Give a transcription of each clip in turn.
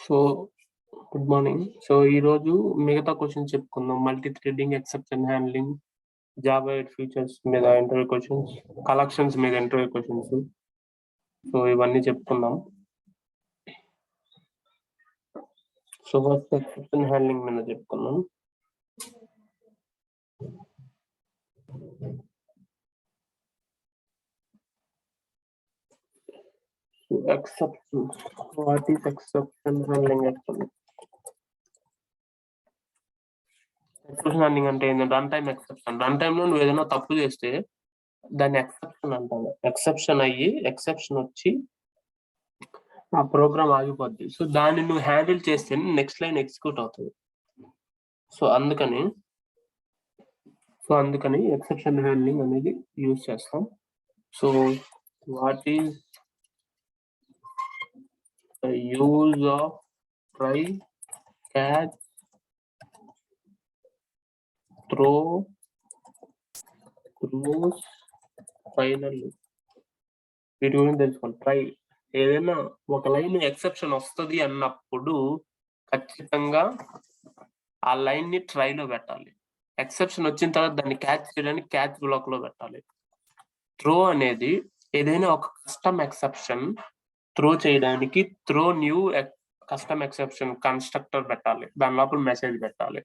So good morning. So ఈరోజు మిగతా questions చెప్పుకుందాం. Multi threading, exception handling, Java 8 features మీద ఇంటర్వ్యూ క్వశ్చన్స్, కలెక్షన్స్ మీద ఇంటర్వ్యూ క్వశ్చన్స్. సో ఇవన్నీ చెప్పుకుందాం. సో ఫస్ట్ ఎక్సెప్షన్ హ్యాండ్లింగ్ మీద చెప్పుకుందాం. Exception. What is exception handling actually? Exception handling అంటే ఏంటంటే run time exception. Run time లో నువ్వు ఏదైనా తప్పు చేస్తే దాన్ని ఎక్సెప్షన్ అంటాను. ఎక్సెప్షన్ అయ్యి ఎక్సెప్షన్ వచ్చి ఆ ప్రోగ్రామ్ ఆగిపోద్ది. సో దాన్ని నువ్వు హ్యాండిల్ చేస్తే నెక్స్ట్ లైన్ ఎగ్జిక్యూట్ అవుతుంది. సో అందుకని ఎక్సెప్షన్ హ్యాండ్లింగ్ అనేది యూజ్ చేస్తాం. So what is the use of try, catch, throw, throws, finally. వీటి గురించి తెలుసుకోండి. ట్రై ఏదైనా ఒక లైన్ ఎక్సెప్షన్ వస్తుంది అన్నప్పుడు ఖచ్చితంగా ఆ లైన్ ని ట్రైలో పెట్టాలి. ఎక్సెప్షన్ వచ్చిన తర్వాత దాన్ని క్యాచ్ చేయడానికి క్యాచ్ బ్లాక్ లో పెట్టాలి. త్రో అనేది ఏదైనా ఒక కస్టమ్ ఎక్సెప్షన్ త్రో చేయడానికి throw new custom exception constructor పెట్టాలి. దాని లోపల మెసేజ్ పెట్టాలి.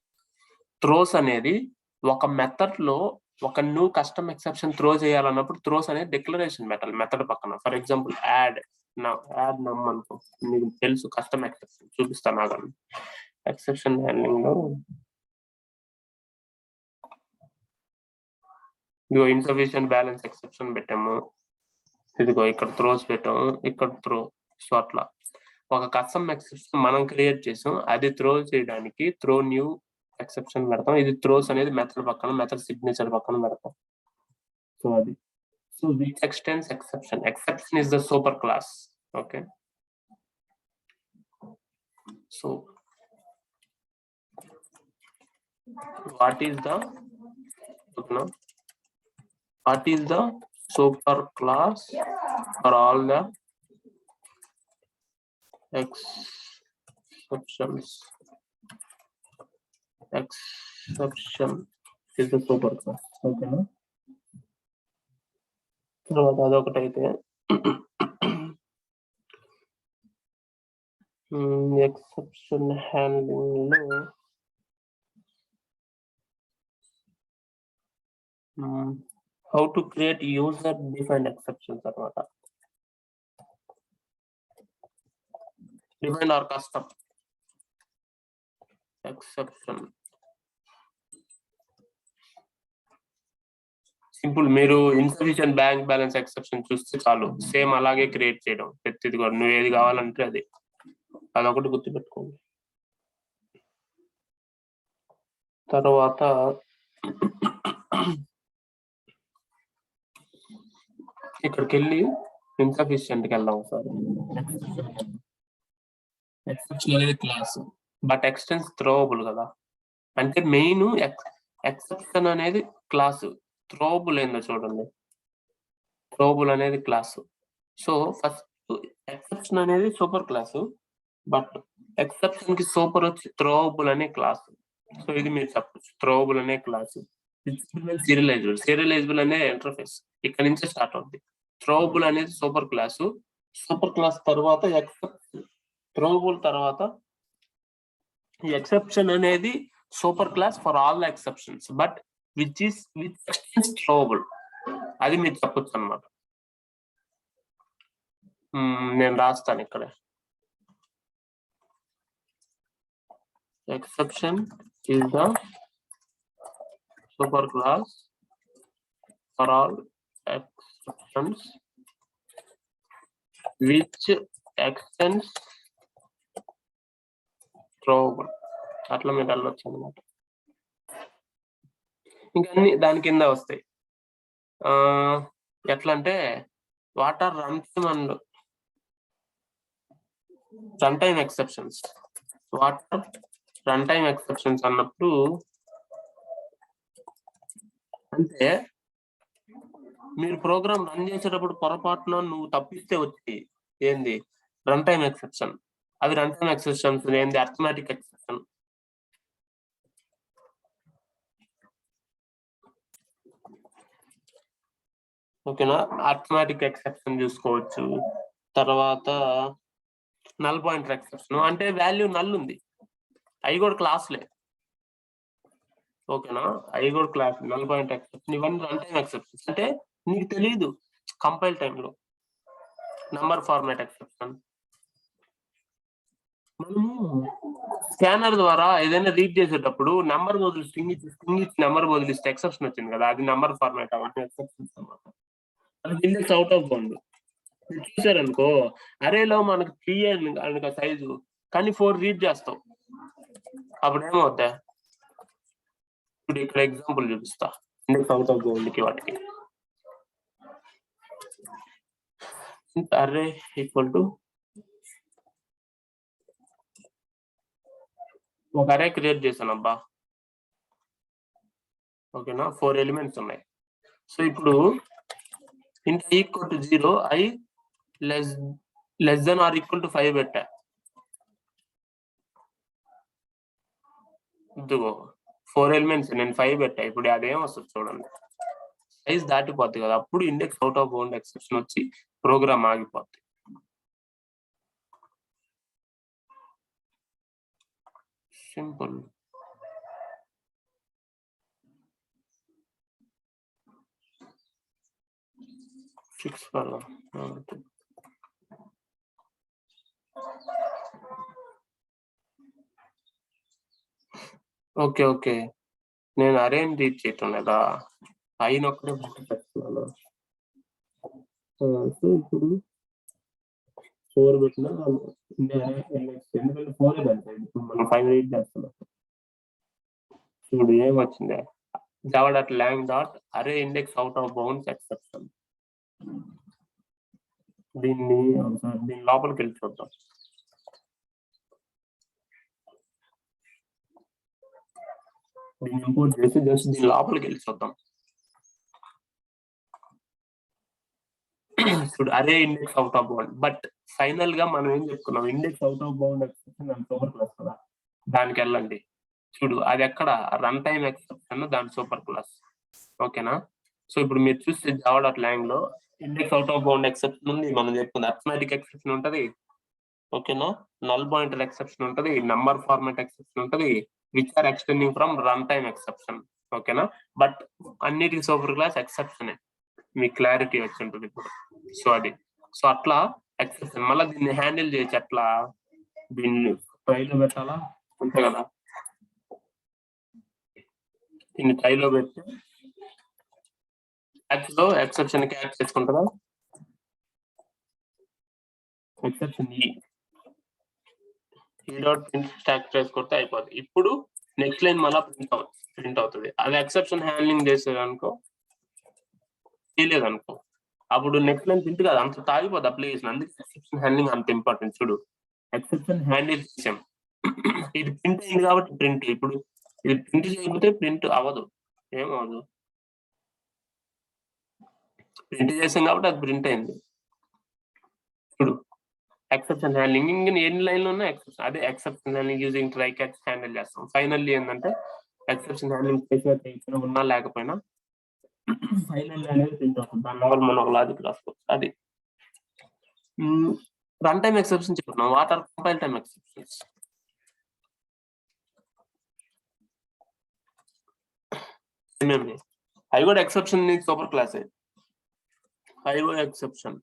త్రోస్ అనేది ఒక మెథడ్ లో ఒక న్యూ కస్టమ్ ఎక్సెప్షన్ త్రో చేయాలన్నప్పుడు త్రోస్ అనేది డిక్లరేషన్ పెట్టాలి మెథడ్ పక్కన. ఫర్ ఎగ్జాంపుల్ యాడ్ నమ్ అనుకో, మీకు తెలుసు కస్టమ్ ఎక్సెప్షన్ చూపిస్తాను ఆగండి. ఎక్సెప్షన్ హ్యాండ్లింగ్ లో ఇదిగో ఇన్సఫిషియెంట్ బ్యాలెన్స్ ఎక్సెప్షన్ పెట్టాము, ఇదిగో ఇక్కడ త్రోస్ పెట్టాము, ఇక్కడ త్రో. సో అట్లా ఒక కస్టమ్ ఎక్సెప్షన్ మనం క్రియేట్ చేసాం, అది త్రో చేయడానికి త్రో న్యూ ఎక్సెప్షన్ పెడతాం. ఇది త్రోస్ అనేది మెథడ్ పక్కన, మెథడ్ సిగ్నేచర్ పక్కన పెడతాం. సో అది so which extends exception. Exception is the super class. Okay, so what is the super class for all the exceptions. Exception is the super class. Okay, తర్వాత అదొకటైతే exception handling లో how to create user defined exceptions అన్నమాట. Defined or custom exception. Simple, మీరు insufficient bank balance exception చూస్తే చాలు, same అలాగే create చేయడం. ప్రతిది కూడా నువ్వు ఏది కావాలంటే అది, అదొకటి గుర్తుపెట్టుకోండి. తర్వాత ఇక్కడికి వెళ్ళి ఇన్సఫిషియెంట్కి వెళ్దాం సార్. ఎక్సెప్షన్ అనేది క్లాస్ బట్ ఎక్స్టెన్స్ థ్రోవబుల్ కదా. అంటే మెయిన్ ఎక్సెప్షన్ అనేది క్లాసు, థ్రోవబుల్ ఏందో చూడండి. థ్రోవబుల్ అనేది క్లాసు. సో ఫస్ట్ ఎక్సెప్షన్ అనేది సూపర్ క్లాసు, బట్ ఎక్సెప్షన్ కి సూపర్ వచ్చి థ్రోవబుల్ అనే క్లాసు. సో ఇది మీరు చెప్పచ్చు, థ్రోవబుల్ అనే క్లాసు. సీరియలైజబుల్ అనే ఇంటర్ఫేస్ ఇక్కడ నుంచే స్టార్ట్ అవుతుంది. థ్రోవబుల్ అనేది సూపర్ క్లాసు, సూపర్ క్లాస్ తర్వాత థ్రోవబుల్ తర్వాత ఈ ఎక్సెప్షన్ అనేది super class for all the exceptions but which extends throwable. అది మీరు చెప్పొచ్చు అన్నమాట. నేను రాస్తాను ఇక్కడ. Exception is the super class for all exceptions which extends throwable. అట్లా మీరు వెళ్ళొచ్చు అనమాట. ఇంకా అన్ని దాని కింద వస్తాయి. ఎట్లా అంటే what are run time exceptions. What are run time exceptions అన్నప్పుడు అంటే మీరు ప్రోగ్రామ్ రన్ చేసేటప్పుడు పొరపాటున నువ్వు తప్పిస్తే వచ్చి ఏంది రన్ టైమ్ ఎక్సెప్షన్. అవి రన్ టైమ్ ఎక్సెప్షన్స్. ఏంది అర్థమెటిక్ ఎక్సెప్షన్. ఓకేనా, అర్థమెటిక్ ఎక్సెప్షన్ చూసుకోవచ్చు. తర్వాత నల్ పాయింటర్ ఎక్సెప్షన్ అంటే వాల్యూ నల్ ఉంది, అవి కూడా క్లాస్లే. ఓకేనా, అవి కూడా క్లాస్ నల్ పాయింటర్ ఎక్సెప్షన్. ఇవన్నీ రన్ టైమ్ ఎక్సెప్షన్స్ అంటే నీకు తెలియదు కంపైల్ టైంలో. నంబర్ ఫార్మాట్ ఎక్సెప్షన్, మనము స్కానర్ ద్వారా ఏదైనా రీడ్ చేసేటప్పుడు నెంబర్ బదులు స్ట్రింగ్ ఇచ్చి నెంబర్ బదులిస్తే ఎక్సెప్షన్ వచ్చింది కదా, అది నెంబర్ ఫార్మాట్. అవన్నీ ఎక్సెప్షన్స్ అన్నమాట. అది ఇండెక్స్ అవుట్ ఆఫ్ బౌండ్. మీరు చూసారనుకో, అరేలో మనకు 3 అనుక సైజు, కానీ 4 రీడ్ చేస్తాం, అప్పుడు ఏమవుతా? ఇప్పుడు ఇక్కడ ఎగ్జాంపుల్ చూపిస్తా ఇండెక్స్ అవుట్ ఆఫ్ బౌండ్కి వాటికి. అరే ఈక్వల్ టు ఒక అరే క్రియేట్ చేశాను అబ్బా. ఓకేనా, 4 ఎలిమెంట్స్ ఉన్నాయి. సో ఇప్పుడు int equal to 0, I less than or equal to 5 పెట్టా. ఇదిగో 4 ఎలిమెంట్స్, నేను 5 పెట్టా. ఇప్పుడు అదేం వస్తుంది చూడండి, సైజ్ దాటిపోద్ది కదా, అప్పుడు index out of bound exception వచ్చి ప్రోగ్రామ్ ఆగిపోద్ది. సింపుల్. ఓకే ఓకే, నేను అరేంజ్ రీడ్ చేయటం లేదా, అయిన ఒక్కడే పెట్టుకున్నాను. సో ఇప్పుడు 4 పెట్టినా ఎందుకంటే 4 ఇప్పుడు మనం 5 రీడ్ చేస్తున్నాం. చూడు ఏమొచ్చింది, java.lang.array index out of bounds exception. దీన్ని లోపలికి వెళ్ళి చూద్దాం. దీన్ని ఇంపోర్ట్ చేసి జస్ట్ దీని లోపలికి వెళ్ళి చూద్దాం. ఇప్పుడు array index out of bound, but final గా మనం ఏం చెప్పుకున్నాం, index out of bound exception and super class కదా, దానికి వెళ్ళండి. చూడు అది ఎక్కడ, రన్ టైమ్ ఎక్సెప్షన్, దాని సూపర్ క్లాస్. ఓకేనా, సో ఇప్పుడు మీరు చూస్తే java.lang లో index out of bound exception ఉంది, మనం చెప్పుకుంది. అర్థమెటిక్ ఎక్సెప్షన్ ఉంటది, ఓకేనా, నల్ పాయింటర్ ఎక్సెప్షన్ ఉంటది, నంబర్ ఫార్మాట్ ఎక్సెప్షన్ ఉంటది, which are extending from run time exception. ఓకేనా, బట్ అన్నిటికి సూపర్ క్లాస్ ఎక్సెప్షన్, మీకు క్లారిటీ వచ్చి ఉంటుంది ఇప్పుడు. సో అది, సో అట్లా ఎక్సెప్షన్. మళ్ళీ దీన్ని హ్యాండిల్ చేయొచ్చు అట్లా, దీన్ని ట్రైలో పెట్టాలా, అంతే కదా, దీన్ని ట్రైలో పెట్టి యాక్చువల్ ఎక్సెప్షన్ క్యాచ్ చేసుకుంటారా, ఎక్సెప్షన్ ఈ డాట్ ప్రింట్ స్టాక్ చేసుకుంటే అయిపోద్ది. ఇప్పుడు నెక్స్ట్ లైన్ మళ్ళీ ప్రింట్ అవుతుంది. అది ఎక్సెప్షన్ హ్యాండ్లింగ్ చేసేది అనుకో, చేయలేదు అనుకో, అప్పుడు నెక్స్ట్ లైన్ ప్రింట్ కాదు, అంత తాగిపోద్ది అప్లికేషన్. అందుకే ఎక్సెప్షన్ హ్యాండ్లింగ్ అంత ఇంపార్టెంట్. చూడు ఎక్సెప్షన్ హ్యాండిల్ చేసాం, ఇది ప్రింట్ అయింది కాబట్టి ప్రింట్. ఇప్పుడు ఇది ప్రింట్ చేయకపోతే ప్రింట్ అవ్వదు, ఏమవ్వదు. ప్రింట్ చేసాం కాబట్టి అది ప్రింట్ అయింది. ఇప్పుడు ఎక్సెప్షన్ హ్యాండ్లింగ్ ఇంకా ఎన్ని లైన్లు ఉన్నా ఎక్సెప్షన్, అదే exception handling using try catch handle చేస్తాం. ఫైనల్లీ ఏంటంటే ఎక్సెప్షన్ హ్యాండ్లింగ్ చేసిన ఉన్నా లేకపోయినా ఫైనల్ అనేది ప్రింట్ అవుతుంది. దాని వల్ల మనం ఒక లాజిక్ రాసుకోవచ్చు. అది రన్ టైమ్ ఎక్సెప్షన్ చెప్తున్నాం. What are compile time exceptions? అవి కూడా exception super class. IO exception,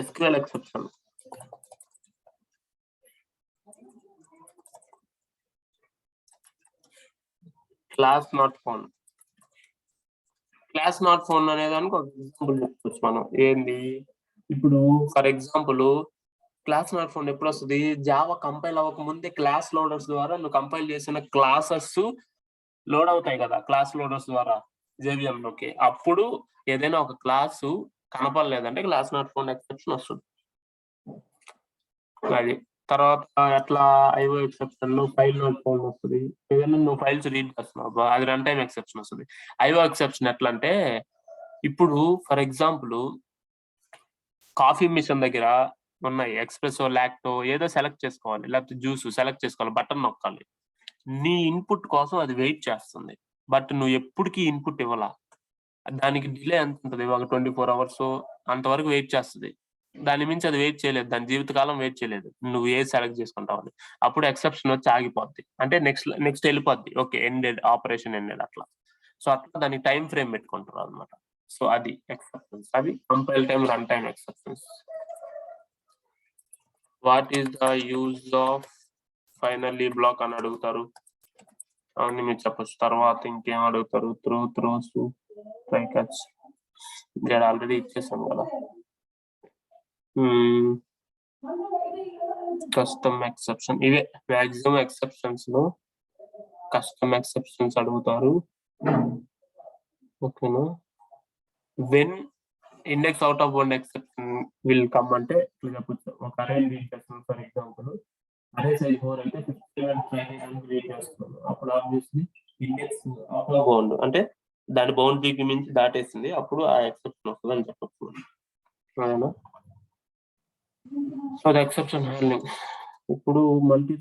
SQL exception, class not found. Class not found అనేదానికి ఒక ఎగ్జాంపుల్ చెప్పుకోవచ్చు మనం. ఏంది ఇప్పుడు for example class not found ఎప్పుడు వస్తుంది, జావా కంపైల్ అవ్వక ముందే క్లాస్ లోడర్స్ ద్వారా నువ్వు కంపైల్ చేసిన క్లాసెస్ లోడ్ అవుతాయి కదా, క్లాస్ లోడర్స్ ద్వారా JVM లోకి. అప్పుడు ఏదైనా ఒక క్లాసు కనపడలేదంటే క్లాస్ నాట్ ఫోన్ ఎక్సెప్షన్ వస్తుంది. అది తర్వాత ఎట్లా IO ఎక్సెప్షన్ లో ఫైల్ నాట్ ఫౌండ్ వస్తుంది. ఏదైనా నువ్వు ఫైల్స్ రీడ్ చేస్తున్నావు, అది రన్ టైమ్ ఎక్సెప్షన్ వస్తుంది. IO ఎక్సెప్షన్ ఎట్లా అంటే, ఇప్పుడు ఫర్ ఎగ్జాంపుల్ కాఫీ మిషన్ దగ్గర ఉన్నాయి, ఎక్స్ప్రెసో, లాక్టో ఏదో సెలెక్ట్ చేసుకోవాలి, లేకపోతే జ్యూస్ సెలెక్ట్ చేసుకోవాలి, బటన్ నొక్కాలి. నీ ఇన్పుట్ కోసం అది వెయిట్ చేస్తుంది, బట్ నువ్వు ఎప్పటికీ ఇన్పుట్ ఇవ్వాల. దానికి డిలే ఎంత ఉంటుంది, ఒక 24 hours అంతవరకు వెయిట్ చేస్తుంది. దాని మించి అది వెయిట్ చేయలేదు, దాని జీవితకాలం వెయిట్ చేయలేదు, నువ్వు ఏది సెలెక్ట్ చేసుకుంటావు. అప్పుడు ఎక్సెప్షన్ వచ్చి ఆగిపోద్ది, అంటే నెక్స్ట్ వెళ్ళిపోద్ది. ఓకే, ఎండెడ్, ఆపరేషన్ ఎండెడ్ అట్లా. సో అట్లా దానికి టైం ఫ్రేమ్ పెట్టుకుంటారు అనమాట. సో అది ఎక్సెప్షన్స్, అవి compile time, run time exceptions. What is the use of finally block అని అడుగుతారు, అవన్నీ మీరు చెప్పచ్చు. తర్వాత ఇంకేం అడుగుతారు, త్రోస్, ట్రై క్యాచ్, ఇక్కడ ఆల్రెడీ ఇచ్చేసాం కదా. కస్టమ్ ఎక్సెప్షన్, ఇవే మాక్సిమం ఎక్సెప్షన్స్ లో కస్టమ్ ఎక్సెప్షన్స్ అడుగుతారు. ఓకేనా. When index out of bound exception will come అంటే చెప్పచ్చు. ఒక అరే రీడ్ చేస్తున్నాం, ఫర్ ఎగ్జాంపుల్ అరే సైజ్ 4 అయితే 57 రీడ్ చేస్తున్నాం, అప్పుడు obviously index out of bound అంటే దాని బౌండరీకి మించి దాటేసింది, అప్పుడు ఆ ఎక్సెప్షన్ వస్తుంది అని చెప్పచ్చు. అవునా. So the exception handling. ఇప్పుడు మల్టీ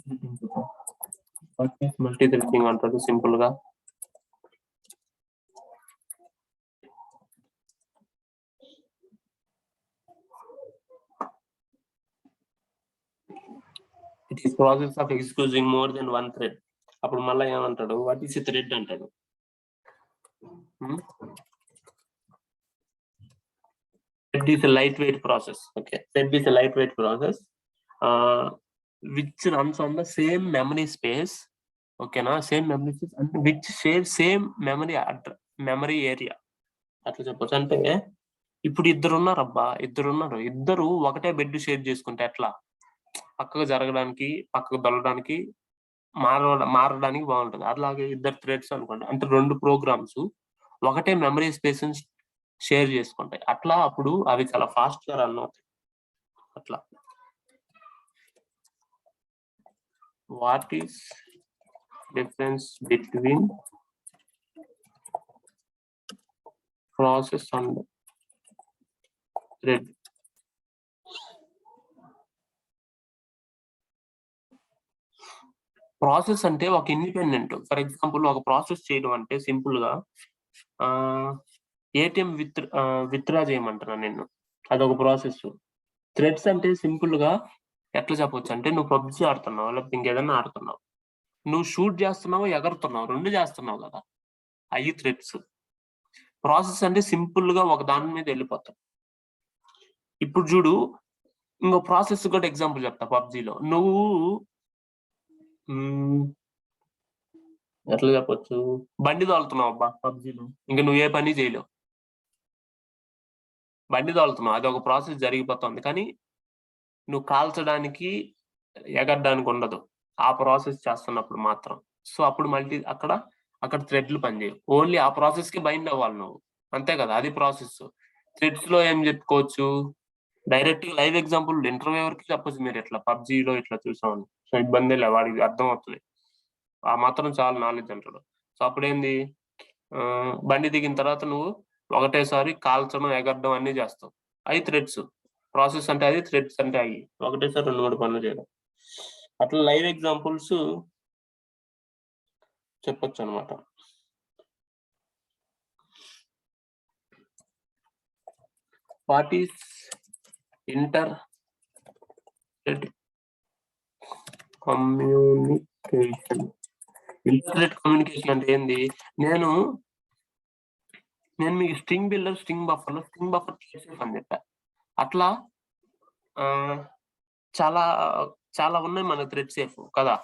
థ్రెడింగ్ అంటారు సింపుల్ గా. It is process of executing more than one thread. అప్పుడు మళ్ళీ ఏమంటాడు, వాట్ ఈస్ ఎ థ్రెడ్ అంటాడు. Thread is a light weight process. Okay, thread is a light weight process which runs on the same memory space. ఓకేనా, same memory space అంటే which share same memory area అట్లా చెప్పచ్చు. అంటే ఇప్పుడు ఇద్దరు ఒకటే bed share చేసుకుంటే ఎట్లా, పక్కకు జరగడానికి, పక్కకు దొల్లడానికి, మారడానికి బాగుంటుంది. అట్లాగే ఇద్దరు థ్రెడ్స్ అనుకోండి, అంటే 2 ప్రోగ్రామ్స్ ఒకటే మెమరీ స్పేస్ షేర్ చేసుకుంటాయి, అట్లా అప్పుడు అవి చాలా ఫాస్ట్ గా రన్ అవుతాయి. అట్లా. What is difference between process and thread? Process అంటే ఒక ఇండిపెండెంట్. ఫర్ ఎగ్జాంపుల్ ఒక ప్రాసెస్ చేయడం అంటే సింపుల్ గా ఏటీఎం విత్డ్రా చేయమంటున్నా నేను, అదొక ప్రాసెస్. థ్రెడ్స్ అంటే సింపుల్ గా ఎట్లా చెప్పొచ్చు అంటే, నువ్వు పబ్జీ ఆడుతున్నావు, లేకపోతే ఇంకేదన్నా ఆడుతున్నావు, నువ్వు షూట్ చేస్తున్నావు, ఎగరుతున్నావు, 2 చేస్తున్నావు కదా, అవి థ్రెడ్స్. ప్రాసెస్ అంటే సింపుల్ గా ఒక దాని మీద వెళ్ళిపోతావు. ఇప్పుడు చూడు, ఇంకో ప్రాసెస్ కూడా ఎగ్జాంపుల్ చెప్తా. పబ్జీలో నువ్వు ఎట్లా చెప్పొచ్చు, బండి తోలుతున్నావు అబ్బా పబ్జీలో, ఇంకా నువ్వు ఏ పని చేయలేవు, బండి తోలుతున్నావు, అది ఒక ప్రాసెస్ జరిగిపోతుంది, కానీ నువ్వు కాల్చడానికి, ఎగరడానికి ఉండదు, ఆ ప్రాసెస్ చేస్తున్నప్పుడు మాత్రం. సో అప్పుడు అక్కడ థ్రెడ్లు పనిచేయవు, ఓన్లీ ఆ ప్రాసెస్ కి బైండ్ అవ్వాలి నువ్వు, అంతే కదా, అది ప్రాసెస్. థ్రెడ్స్ లో ఏం చెప్పుకోవచ్చు, డైరెక్ట్ లైవ్ ఎగ్జాంపుల్ ఇంటర్వ్యూ వరకు చెప్పచ్చు మీరు, ఇట్లా పబ్జీలో ఇట్లా చూసామని. సో ఇబ్బంది లే, వాడికి అర్థం అవుతుంది, ఆ మాత్రం చాలా నాలెడ్జ్ అంటాడు. సో అప్పుడేంది, బండి దిగిన తర్వాత నువ్వు ఒకటేసారి కాల్చడం, ఎగరడం అన్ని చేస్తావు, అవి థ్రెడ్స్. ప్రాసెస్ అంటే అది, థ్రెడ్స్ అంటే అవి ఒకటేసారి 2-3 పనులు చేయడం. అట్లా లైవ్ ఎగ్జాంపుల్స్ చెప్పొచ్చు అనమాట. What is inter thread communication? Inter communication అంటే ఏంది, నేను మీకు స్ట్రింగ్ బిల్డర్, స్ట్రింగ్ బఫర్ అని చెప్పా. అట్లా చాలా ఉన్నాయి మన థ్రెడ్ సేఫ్ కదా.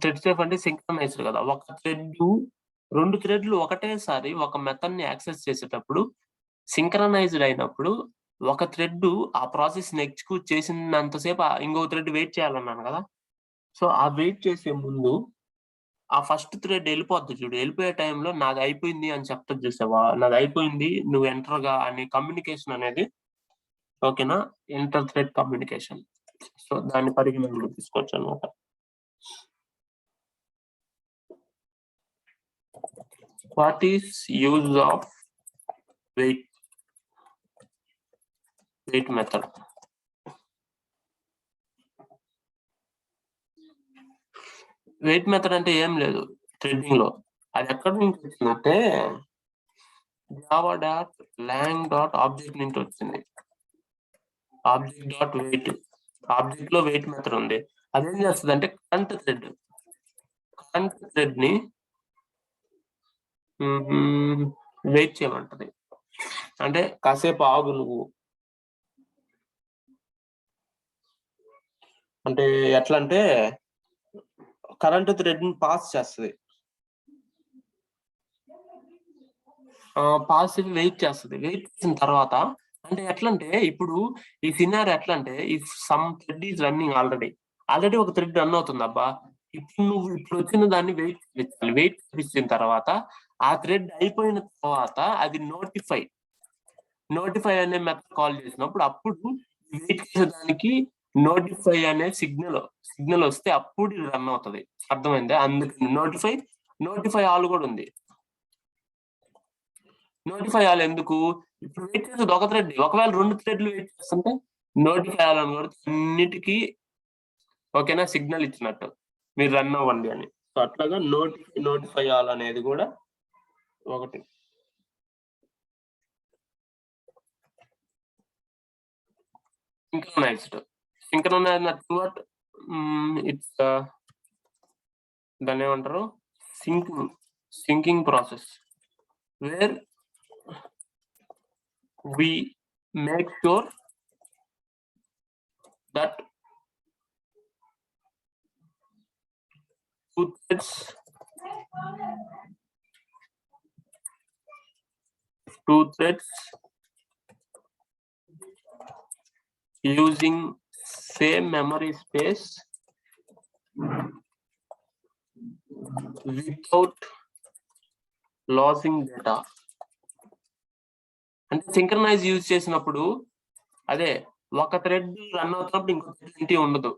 థ్రెడ్ సేఫ్ అంటే సింక్రనైజ్డ్ కదా. ఒక థ్రెడ్ 2 థ్రెడ్లు ఒకటేసారి ఒక మెథడ్ ని యాక్సెస్ చేసేటప్పుడు, సింక్రనైజ్డ్ అయినప్పుడు ఒక థ్రెడ్ ఆ ప్రాసెస్ ని ఎగ్జిక్యూట్ చేసినంతసేపు ఇంకో థ్రెడ్ వెయిట్ చేయాలన్నాను కదా. సో ఆ వెయిట్ చేసే ముందు ఆ ఫస్ట్ థ్రెడ్ వెళ్ళిపోద్ది చూడు, వెళ్ళిపోయే టైంలో నాది అయిపోయింది అని చెప్తుంది చూసావా, నాది అయిపోయింది నువ్వు ఎంటర్గా అని కమ్యూనికేషన్ అనేది. ఓకేనా, ఇంటర్ థ్రెడ్ కమ్యూనికేషన్. సో దాన్ని పరిగణనలో తీసుకోవచ్చు అనమాట. What is use of wait? Wait method. Wait method అంటే ఏం లేదు థ్రెడ్డింగ్ లో. అది ఎక్కడి నుంచి వచ్చిందంటే java.lang.object నుంచి వచ్చింది. object.weight, ఆబ్జెక్ట్ లో వెయిట్ మెథడ్ ఉంది. అదేం చేస్తుంది అంటే కరెంట్ థ్రెడ్ ని వెయిట్ చేయమంటది. అంటే కాసేపు ఆగు నువ్వు, అంటే ఎట్లా అంటే కరెంట్ థ్రెడ్ ని పాస్ చేస్తుంది, పాస్ వెయిట్ చేస్తుంది. వెయిట్ చేసిన తర్వాత అంటే ఎట్లా అంటే ఇప్పుడు ఈ సినారీ ఎట్లా అంటే if some thread is running already ఒక థ్రెడ్ రన్ అవుతుంది అబ్బా. ఇప్పుడు వచ్చిన దాన్ని వెయిట్ చేయించాలి. వెయిట్ చేయించిన తర్వాత ఆ థ్రెడ్ అయిపోయిన తర్వాత అది నోటిఫై అనే మెథడ్ కాల్ చేసినప్పుడు అప్పుడు వెయిట్ చేసేదానికి నోటిఫై అనే సిగ్నల్ వస్తే అప్పుడు రన్ అవుతుంది. అర్థమైందా? అందుకని నోటిఫై ఆల్ కూడా ఉంది. నోటిఫై ఆల్ ఎందుకు? ఇప్పుడు వెయిట్ చేసేది ఒక థ్రెడ్. ఒకవేళ 2 థ్రెడ్లు వెయిట్ చేస్తుంటే నోటిఫై ఆల్ అని కూడా అన్నిటికీ ఓకేనా సిగ్నల్ ఇచ్చినట్టు మీరు రన్ అవ్వండి అని. సో అట్లాగా నోటిఫై ఆల్ అనేది కూడా ఒకటి. సింక్రనైజ్డ్ నథింగ్ బట్ ఇట్స్ దాన్ని ఏమంటారు, sinking process where we make sure that two threads using same memory space without losing data. అంటే సింక్రనైజ్ యూజ్ చేసినప్పుడు అదే ఒక థ్రెడ్ రన్ అవుతున్నప్పుడు ఇంకో థ్రెడ్ ఎంట్రీ ఉండదు,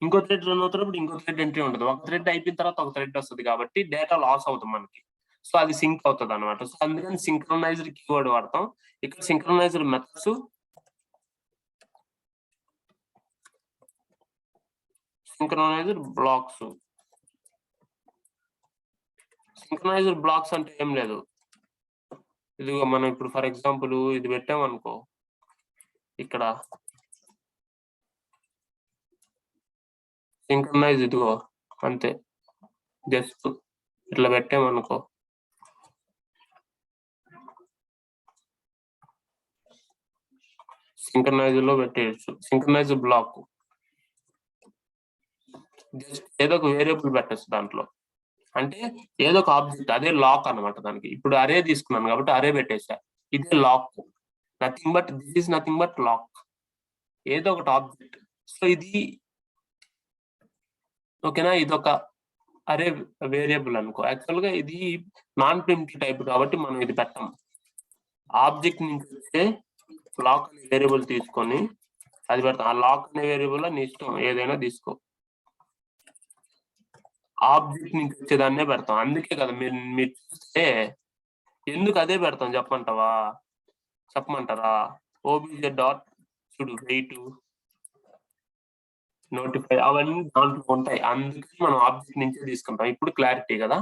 ఇంకో థ్రెడ్ రన్ అవుతున్నప్పుడు ఇంకో థ్రెడ్ ఎంట్రీ ఉండదు. ఒక థ్రెడ్ అయిపోయిన తర్వాత ఒక థ్రెడ్ వస్తుంది కాబట్టి డేటా లాస్ అవుతుంది మనకి. సో అది సింక్ అవుతుంది అనమాట. సో అందుకని సింక్రనైజ్డ్ కీవర్డ్ వాడతాం. ఇక్కడ synchronised methods, synchronised blocks. Synchronised blocks అంటే ఏం లేదు, ఇదిగో మనం ఇప్పుడు ఫర్ ఎగ్జాంపుల్ ఇది పెట్టామనుకో, ఇక్కడ సింక్రనైజ్ ఇదిగో అంతే, జస్ట్ ఇట్లా పెట్టామనుకో, సింక్రనైజ్ లో పెట్టేయచ్చు. సింక్రనైజ్ బ్లాక్ జస్ట్ ఏదో ఒక వేరియబుల్ పెట్టచ్చు దాంట్లో, అంటే ఏదో ఒక ఆబ్జెక్ట్, అదే లాక్ అనమాట దానికి. ఇప్పుడు అరే తీసుకున్నాను కాబట్టి అరే పెట్టేసా, ఇదే lock. Nothing but this is nothing but lock, ఏదో ఒకటి ఆబ్జెక్ట్. సో ఇది ఓకేనా, ఇది ఒక అరే వేరియబుల్ అనుకో. యాక్చువల్ గా ఇది నాన్ ప్రిమిటివ్ టైప్ కాబట్టి మనం ఇది పెట్టాం. ఆబ్జెక్ట్ నుంచి వచ్చే లాక్ అనే వేరియబుల్ తీసుకొని అది పెడతాం. ఆ లాక్ అనే వేరియబుల్ నీ ఇష్టం ఏదైనా తీసుకో, ఆబ్జెక్ట్ నుంచి వచ్చేదాన్నే పెడతాం. అందుకే కదా మీరు చూస్తే ఎందుకు అదే పెడతాం చెప్పమంటారా? ఓబీజే డాట్ చూడు వెయిట్, నోటిఫై అవన్నీ దాంట్లో ఉంటాయి. అందుకని మనం ఆబ్జెక్ట్ నుంచే తీసుకుంటాం. ఇప్పుడు క్లారిటీ కదా,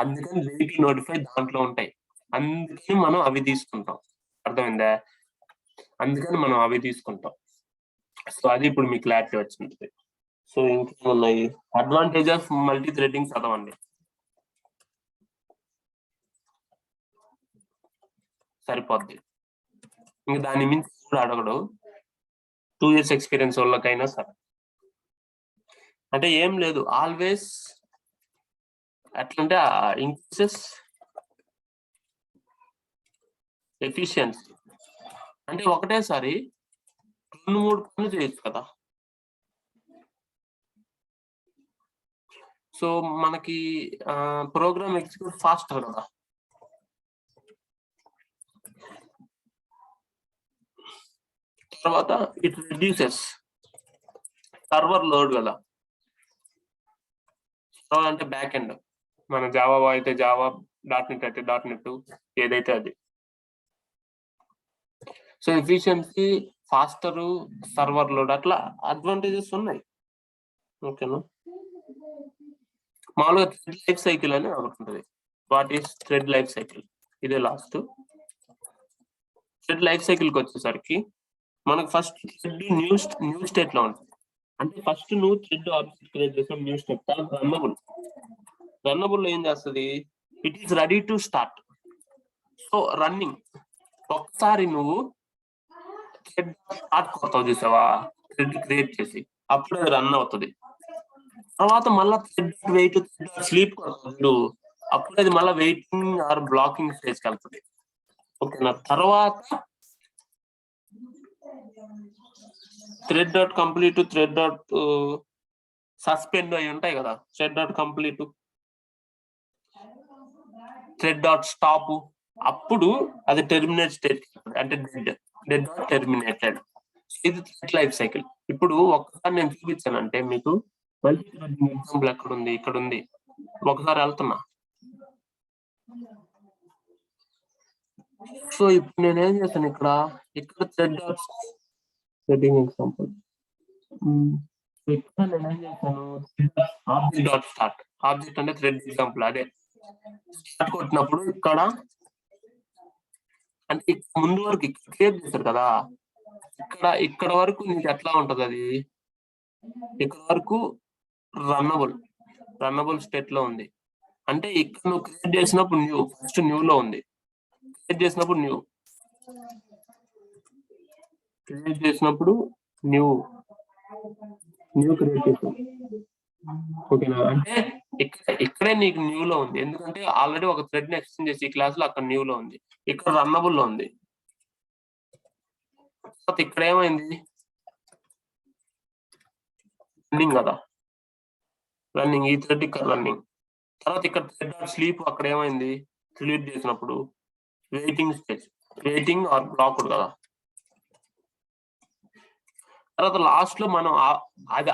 అందుకని వెయిట్ నోటిఫై దాంట్లో ఉంటాయి, అందుకని మనం అవి తీసుకుంటాం. అర్థమైందా? అందుకని మనం అవి తీసుకుంటాం. సో అది ఇప్పుడు మీకు క్లారిటీ వచ్చింది. సో ఇంకేమున్నాయి? అడ్వాంటేజ్ ఆఫ్ మల్టీ థ్రెడింగ్ చదవండి, సరిపోద్ది. ఇంకా దాని మించి కూడా అడగడు 2 years ఎక్స్పీరియన్స్ వాళ్ళకైనా సరే. అంటే ఏం లేదు, ఆల్వేస్ ఎట్లంటే ఇంక్రీసెస్ ఎఫిషియన్సీ. అంటే ఒకటేసారి 2-3 పనులు చేయొచ్చు కదా. సో మనకి ప్రోగ్రామ్ ఎగ్జిక్యూట్ ఫాస్టర్ కదా. తర్వాత ఇట్ రిడ్యూసెస్ సర్వర్ లోడ్ కదా. అంటే బ్యాక్ ఎండ్, మన జావా అయితే జావా, .NET అయితే .NET, ఏదైతే అది. So efficiency faster server load అట్లా అడ్వాంటేజెస్ ఉన్నాయి. ఓకేనా, మామూలుగా థ్రెడ్ లైఫ్ సైకిల్ అని ఒకటి ఉంటుంది. What is thread life cycle? ఇదే లాస్ట్. థ్రెడ్ లైఫ్ సైకిల్ కి వచ్చేసరికి మనకు ఫస్ట్ థ్రెడ్ న్యూ స్టేట్ లో ఉంటుంది. అంటే ఫస్ట్ నువ్వు థ్రెడ్ ఆబ్జెక్ట్ క్రియేట్ చేసిన న్యూ స్టేట్ రన్నబుల్ ఏం చేస్తుంది? It is ready to start. So running ఒకసారి నువ్వు థ్రెడ్ స్టార్ట్ కొడతావు చూసావా, థ్రెడ్ క్రియేట్ చేసి, అప్పుడు అది రన్ అవుతుంది. తర్వాత మళ్ళీ థ్రెడ్ వెయిట్ స్లీప్ కొడతావు, అప్పుడు అది మళ్ళీ వెయిటింగ్ ఆర్ బ్లాకింగ్ స్టేజ్కి వెళ్తుంది. ఓకేనా, తర్వాత thread dot complete, thread dot suspend అయి ఉంటాయి కదా, thread dot complete, thread dot stop, అప్పుడు అది టెర్మినేట్ స్టేట్ అంటే డెడ్ డాట్ టెర్మినేటెడ్. ఇది థ్రెడ్ లైఫ్ సైకిల్. ఇప్పుడు ఒక్కసారి నేను చూపించానంటే మీకు మల్టీ థ్రెడింగ్ ఎగ్జాంపుల్ ఎక్కడ ఉంది, ఇక్కడ ఉంది. ఒకసారి వెళ్తున్నా. సో ఇప్పుడు నేనేం చేశాను, ఇక్కడ థ్రెడ్ డాట్ థ్రెడింగ్ ఎగ్జాంపుల్, ఇక్కడ నేనేం చేశాను, ఆబ్జెక్ట్ డాట్ స్టార్ట్. ఆబ్జెక్ట్ అంటే థ్రెడ్ ఎగ్జాంపుల్, అదే స్టార్ట్ కొట్టినప్పుడు ఇక్కడ అంటే ముందు వరకు క్రియేట్ చేశారు కదా, ఇక్కడ వరకు నీకు ఎట్లా ఉంటది, అది ఇక్కడ వరకు రన్నబుల్ స్టేట్ లో ఉంది. అంటే ఇక్కడ నువ్వు క్రియేట్ చేసినప్పుడు ఫస్ట్ న్యూ లో ఉంది. క్రియేట్ చేసినప్పుడు న్యూ క్రియేట్ చేసావు. ఓకేనా, అంటే ఇక్కడే నీకు న్యూ లో ఉంది, ఎందుకంటే ఆల్రెడీ ఒక థ్రెడ్ ని ఎక్స్టెండ్ చేసి ఈ క్లాస్ లో అక్కడ న్యూ లో ఉంది, ఇక్కడ రన్నబుల్ లో ఉంది. ఇక్కడ ఏమైంది, రన్నింగ్ కదా, రన్నింగ్, ఈ థ్రెడ్ ఇక్కడ రన్నింగ్. తర్వాత ఇక్కడ థ్రెడ్ డాట్ స్లీప్, అక్కడ ఏమైంది, డిలీట్ చేసినప్పుడు waiting stage, waiting or blocked కదా. తర్వాత లాస్ట్ లో మనం అది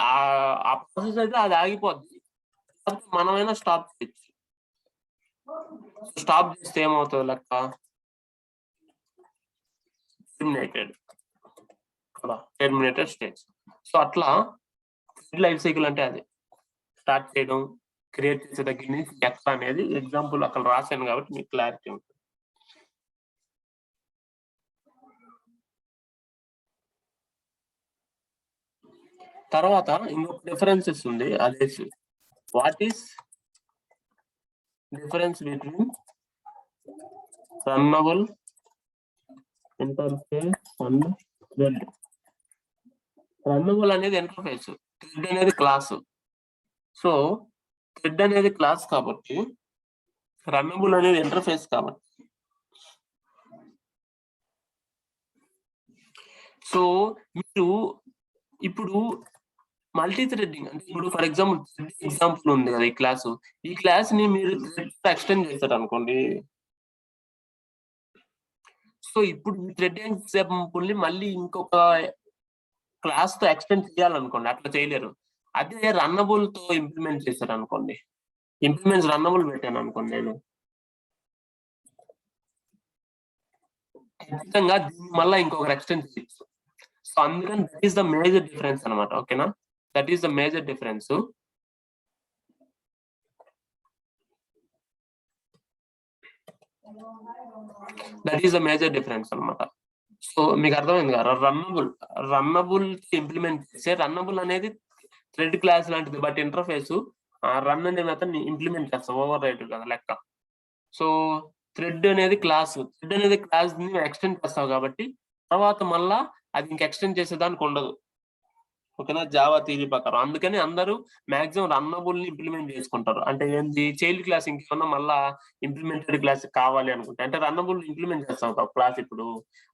ఆ ప్రాసెస్ అయితే అది ఆగిపోద్ది, మనమైనా స్టాప్ చేయొచ్చు. స్టాప్ చేస్తే ఏమవుతుంది లెక్క, టెర్మినేటెడ్ స్టేజ్. సో అట్లా లైఫ్ సైకిల్ అంటే అది స్టార్ట్ చేయడం, క్రియేట్ చేసే దగ్గర నుంచి ఎట్లా అనేది ఎగ్జాంపుల్ అక్కడ రాశాను కాబట్టి మీకు క్లారిటీ ఉంటుంది. తర్వాత ఇంకొక డిఫరెన్సెస్ ఉంది, అదే what is difference between runnable interface and thread. Runnable అనేది ఇంటర్ఫేస్, థ్రెడ్ అనేది క్లాస్. సో థ్రెడ్ అనేది క్లాస్ కాబట్టి, రన్నబుల్ అనేది ఇంటర్ఫేస్ కాబట్టి. సో మీరు ఇప్పుడు మల్టీ థ్రెడ్డింగ్ అంటే, ఇప్పుడు ఫర్ ఎగ్జాంపుల్ ఉంది కదా ఈ క్లాస్ ని మీరు థ్రెడ్ ఎక్స్టెండ్ చేస్తారు అనుకోండి. సో ఇప్పుడు ఈ థ్రెడ్ ఎగ్జాంపుల్ ని మళ్ళీ ఇంకొక క్లాస్ తో ఎక్స్టెండ్ చేయాలనుకోండి, అట్లా చేయలేరు. అదే రన్నబుల్ తో ఇంప్లిమెంట్ చేశారు అనుకోండి, ఇంప్లిమెంట్స్ రన్నబుల్ పెట్టాను అనుకోండి, నేను ఖచ్చితంగా దీన్ని మళ్ళీ ఇంకొకరు ఎక్స్టెండ్ చేయొచ్చు. సో అందుకని that is the major difference అనమాట. ఓకేనా, that is the major difference. అనమాట. సో మీకు అర్థమైంది కదా, రన్నబుల్ ఇంప్లిమెంట్ చేసే, రన్నబుల్ అనేది థ్రెడ్ క్లాస్ లాంటిది, బట్ ఇంటర్ఫేస్ రన్ అనే మెథడ్ ని ఇంప్లిమెంట్ చేస్తాం, ఓవర్ రైట్ కదా లెక్క. సో థ్రెడ్ అనేది క్లాస్ ని ఎక్స్టెండ్ చేస్తావు కాబట్టి తర్వాత మళ్ళా అది ఇంక ఎక్స్టెండ్ చేసేదానికి ఉండదు. ఓకేనా, జావా థియరీ ప్రకారం. అందుకని అందరూ మాక్సిమం రన్నబుల్ ని ఇంప్లిమెంట్ చేసుకుంటారు. అంటే ఏంటి, చైల్డ్ క్లాస్ ఇంకేమన్నా మళ్ళా ఇంప్లిమెంటెడ్ క్లాస్ కావాలి అనుకుంటే, అంటే రన్నబుల్ ఇంప్లిమెంట్ చేస్తాం ఒక క్లాస్, ఇప్పుడు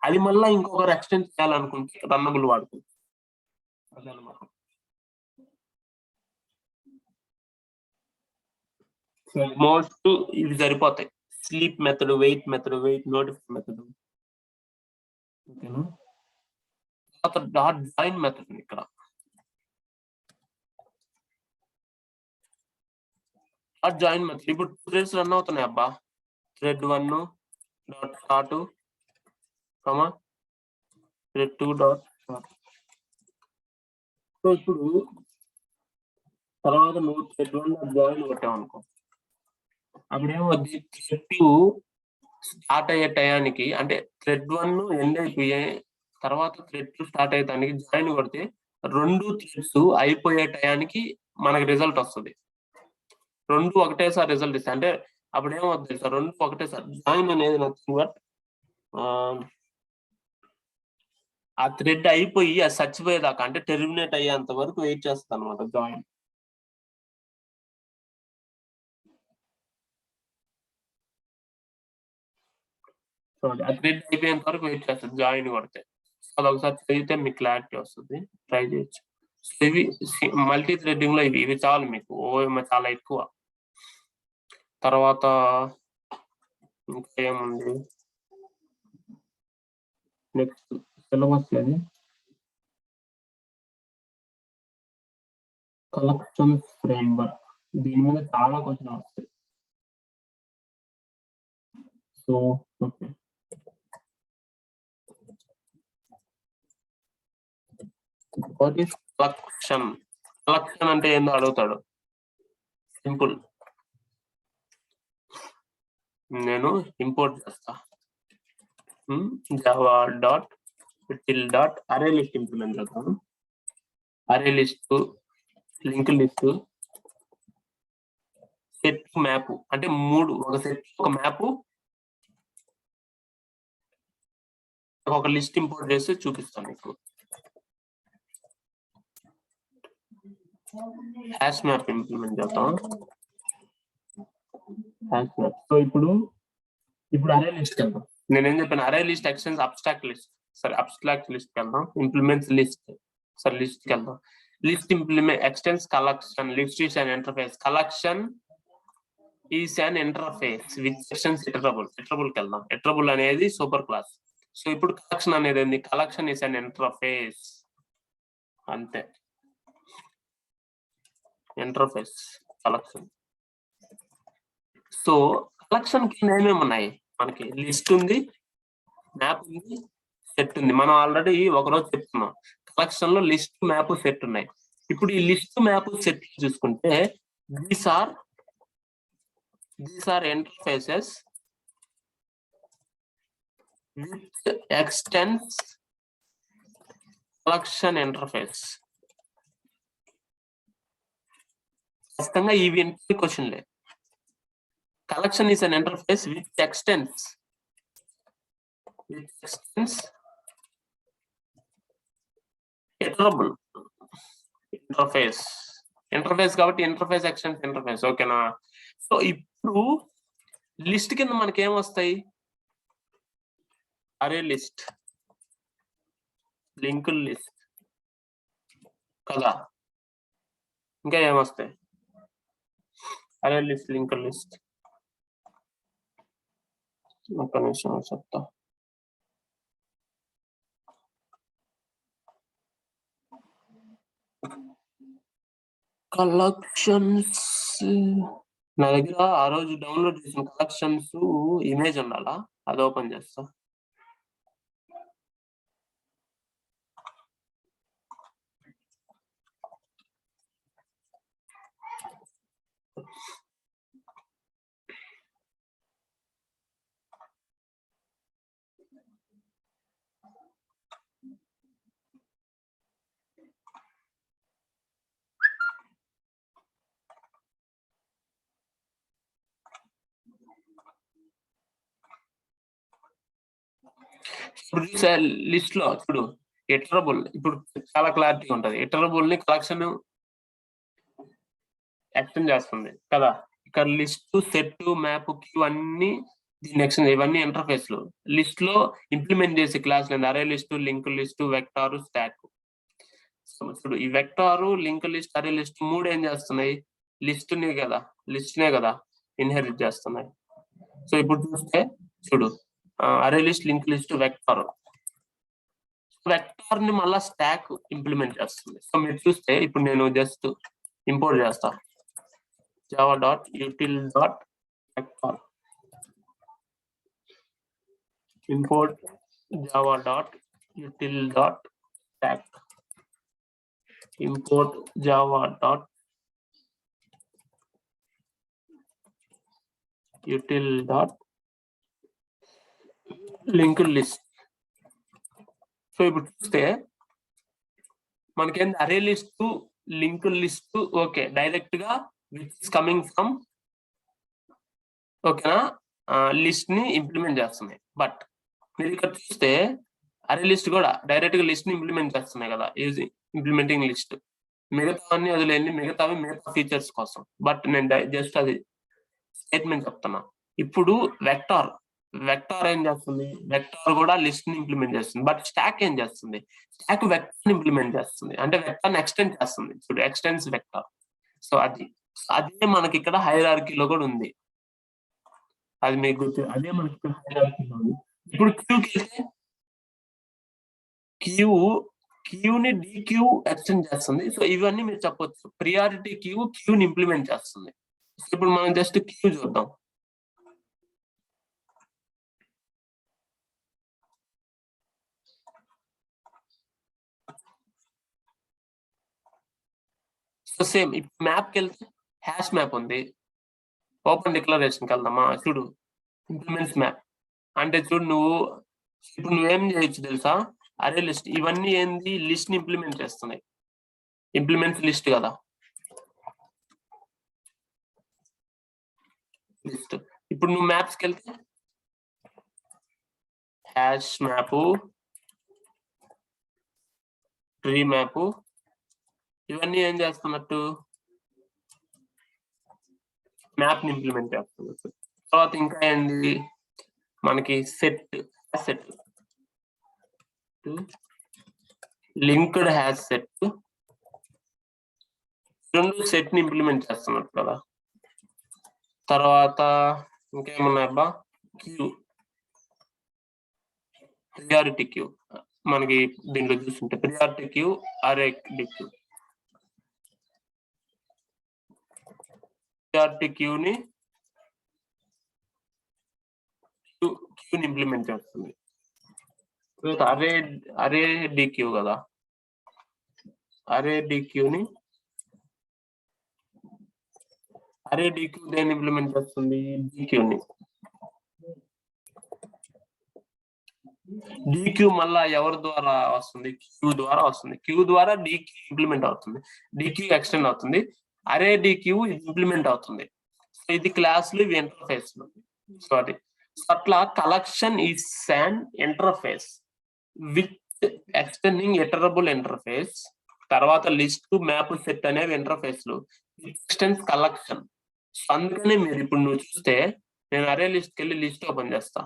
అది మళ్ళీ ఇంకొకరు ఎక్స్టెండ్ చేయాలనుకుంటే రన్నబుల్ వాడుతుంది. అదనమాట. మోస్ట్ ఇవి సరిపోతాయి, sleep method, wait notify method. ఓకేనా, డాట్ జాయిన్ మెథడ్ ఇక్కడ. జాయిన్ మెథడ్ ఇప్పుడు 2 థ్రెడ్స్ రన్ అవుతున్నాయి అబ్బా, thread 1 dot start, thread 2 dot so ఇప్పుడు తర్వాత నువ్వు థ్రెడ్ 1 జాయిన్ కొట్టావు అనుకో, అప్పుడేమవుద్ది, థ్రెడ్ 2 స్టార్ట్ అయ్యే టయానికి, అంటే థ్రెడ్ 1 ఎండ్ అయిపోయే తర్వాత థ్రెడ్ 2 స్టార్ట్ అయ్యే దానికి జాయిన్ కొడితే 2 థ్రెడ్స్ అయిపోయే టయానికి మనకి రిజల్ట్ వస్తుంది. 2 ఒకటేసారి రిజల్ట్ ఇస్తాయి. అంటే అప్పుడు ఏమవుతుంది తెలుసా, 2 ఒకటేసారి జాయిన్ అనేది నథింగ్ బట్ ఆ థ్రెడ్ అయిపోయి అది చచ్చిపోయేదాకా, అంటే టెర్మినేట్ అయ్యేంత వరకు వెయిట్ చేస్తుంది అనమాట జాయిన్. ఆ థ్రెడ్ అయిపోయేంత వరకు వెయిట్ చేస్తుంది జాయిన్ కొడితే. అది ఒకసారి చదివితే మీకు క్లారిటీ వస్తుంది, ట్రై చేయొచ్చు. ఇవి మల్టీ థ్రెడ్డింగ్ లో ఇవి చాలు మీకు, చాలా ఎక్కువ. తర్వాత ఇంకా ఏముంది, నెక్స్ట్ సిలబస్ అది కలెక్షన్ ఫ్రేమ్వర్క్. దీని మీద చాలా క్వశ్చన్ వస్తాయి. So okay, what is collection? Collection అంటే ఏందో అడుగుతాడు. సింపుల్, నేను ఇంపోర్ట్ చేస్తా Java dot util dot array list implement చేస్తాను. Array list, link list, set map, అంటే 3, ఒక సెట్ ఒక మ్యాప్ ఒక లిస్ట్ ఇంపోర్ట్ చేసి చూపిస్తాను మీకు. హ్యాష్ మ్యాప్ ఇంప్లిమెంట్ చేస్తాం. Hash map. సో ఇప్పుడు అరే లిస్ట్ వెళ్దాం. నేనేం చెప్పాను, array list extends abstract list. సరే అబ్స్ట్రాక్ట్ లిస్ట్ వెళ్దాం. ఇంప్లిమెంట్స్ లిస్ట్, సరే లిస్ట్ వెళ్దాం. List implement extends collection. List is an interface. Collection is an interface with sections iterable. Iterable కి వెళ్దాం. ఇటరబుల్ అనేది సూపర్ క్లాస్. సో ఇప్పుడు కలెక్షన్ అనేది ఏంది, కలెక్షన్ ఈస్ అన్ ఇంటర్ఫేస్, అంతే. Interface collection. సో కలెక్షన్ కింద ఏమేమి ఉన్నాయి మనకి, లిస్ట్ ఉంది, మ్యాప్ ఉంది, సెట్ ఉంది. మనం ఆల్రెడీ ఒకరోజు చెప్తున్నాం, కలెక్షన్ లో లిస్ట్, మ్యాప్, సెట్ ఉన్నాయి. ఇప్పుడు ఈ లిస్ట్, మ్యాప్, సెట్ చూసుకుంటే these are interfaces with extends collection interface. ఖచ్చితంగా ఇవి క్వశ్చన్లే. Collection is an interface which extends iterable interface కాబట్టి ఇంటర్ఫేస్ ఎక్స్టెన్స్ ఇంటర్ఫేస్, ఓకేనా. సో ఇప్పుడు లిస్ట్ కింద మనకి ఏం వస్తాయి, అరే లిస్ట్, లింక్ లిస్ట్ కదా. ఇంకా ఏమొస్తాయి, అరే లిస్ట్, లింక్ లిస్ట్. ఒక్క నిమిషం చెప్తా. కలెక్షన్స్ నా దగ్గర ఆ రోజు డౌన్లోడ్ చేసిన కలెక్షన్స్ ఇమేజ్ ఉండాలా, అది ఓపెన్ చేస్తా. ఇప్పుడు లిస్ట్ లో చూడు, ఇటరబుల్ ఇప్పుడు చాలా క్లారిటీ ఉంటది. ఇటరబుల్ ని కలెక్షన్ ఎక్స్టెండ్ చేస్తుంది కదా. ఇక్కడ లిస్ట్, సెట్, మ్యాప్, క్యూ అన్ని దీన్ని ఎక్స్టెండ్, ఇవన్నీ ఇంటర్ఫేస్ లో. లిస్ట్ లో ఇంప్లిమెంట్ చేసే క్లాస్ లేదు, అరే list, link list, vector, stock. చూడు ఈ వెక్టార్, లింక్ లిస్ట్, అరే లిస్ట్ 3 ఏం చేస్తున్నాయి, లిస్ట్ నే కదా ఇన్హెరిట్ చేస్తున్నాయి. సో ఇప్పుడు చూస్తే చూడు, అరే లిస్ట్, లింక్ లిస్ట్, వెక్టార్ ని మళ్ళా స్టాక్ ఇంప్లిమెంట్ చేస్తుంది. సో మీరు చూస్తే ఇప్పుడు నేను జస్ట్ ఇంపోర్ట్ చేస్తా, Java dot util dot vector, import Java dot util dot stack import java dot util dot linked list. So ఇప్పుడు చూస్తే మనకేంది array list link list okay direct గా విచ్ ఇస్ కమింగ్ ఫ్రమ్ ఓకేనా list ని implement చేస్తున్నాయి. But మీరు ఇక్కడ చూస్తే అరే లిస్ట్ కూడా డైరెక్ట్ గా లిస్ట్ ని ఇంప్లిమెంట్ చేస్తున్నాయి కదా, యూజింగ్ ఇంప్లిమెంటింగ్ లిస్ట్. మిగతావన్నీ వదిలేండి, మిగతావి మిగతా ఫీచర్స్ కోసం. బట్ నేను జస్ట్ అది స్టేట్మెంట్ చెప్తున్నా. ఇప్పుడు వెక్టార్ ఏం చేస్తుంది, వెక్టార్ కూడా లిస్ట్ ని ఇంప్లిమెంట్ చేస్తుంది. బట్ స్టాక్ ఏం చేస్తుంది, స్టాక్ వెక్టార్ ఇంప్లిమెంట్ చేస్తుంది, అంటే వెక్టార్ ఎక్స్టెండ్ చేస్తుంది. ఇప్పుడు ఎక్స్టెన్స్ వెక్టార్. సో అదే మనకి ఇక్కడ హైరార్కీలో కూడా ఉంది. అది మీకు గుర్తు, అదే మనకి ఇక్కడ హైరార్కీలో ఉంది. ఇప్పుడు క్యూని డిక్యూ ఎక్స్టెండ్ చేస్తుంది. సో ఇవన్నీ మీరు చెప్పొచ్చు. ప్రియారిటీ క్యూని ఇంప్లిమెంట్ చేస్తుంది. ఇప్పుడు మనం జస్ట్ క్యూ చూద్దాం. సో సేమ్ ఇప్పుడు మ్యాప్కి వెళ్తే హ్యాష్ మ్యాప్ ఉంది. ఓపెన్ డిక్లరేషన్కి వెళ్దామా, చూడు ఇంప్లిమెంట్స్ మ్యాప్ అంటే చూడు నువ్వేం చేయొచ్చు తెలుసా, అరే లిస్ట్ ఇవన్నీ ఏంది లిస్ట్ ని ఇంప్లిమెంట్ చేస్తున్నాయి. ఇంప్లిమెంట్స్ లిస్ట్ కదా లిస్ట్. ఇప్పుడు నువ్వు మ్యాప్స్కి వెళ్తే హ్యాష్ మ్యాప్, ట్రీ మ్యాప్, ఇవన్నీ ఏం చేస్తున్నట్టు మ్యాప్ ని ఇంప్లిమెంట్ చేస్తున్నట్టు. తర్వాత ఇంకా ఏంది మనకి సెట్ లింక్డ్ హ్యాష్ సెట్, రెండు సెట్ ని ఇంప్లిమెంట్ చేస్తున్నట్టు కదా. తర్వాత ఇంకేమున్నాయబ్బా, క్యూ, ప్రియారిటీ క్యూ. మనకి దీంట్లో చూస్తుంటే ప్రియారిటీ క్యూ, అరే క్యూ, ప్రియారిటీ క్యూని ఇంప్లిమెంట్ చేస్తుంది. అరే డిక్యూ కదా, అరే డిక్యూని దేన్ని ఇంప్లిమెంట్ చేస్తుంది, డిక్యూని. డిక్యూ మళ్ళా ఎవరి ద్వారా వస్తుంది, క్యూ ద్వారా వస్తుంది. క్యూ ద్వారా డిక్యూ ఇంప్లిమెంట్ అవుతుంది, డిక్యూ ఎక్స్టెండ్ అవుతుంది, అరే డిక్యూ ఇంప్లిమెంట్ అవుతుంది. సో ఇది క్లాసులు, ఇవి ఇంటర్ఫేస్. సో అది అట్లా collection is an interface with extending iterable interface. తర్వాత లిస్ట్, మ్యాప్, సెట్ అనేవి ఇంటర్ఫేస్లు, ఎక్స్టెన్స్ కలెక్షన్. అందుకనే మీరు ఇప్పుడు నువ్వు చూస్తే నేను అరే లిస్ట్కి వెళ్ళి లిస్ట్ ఓపెన్ చేస్తా.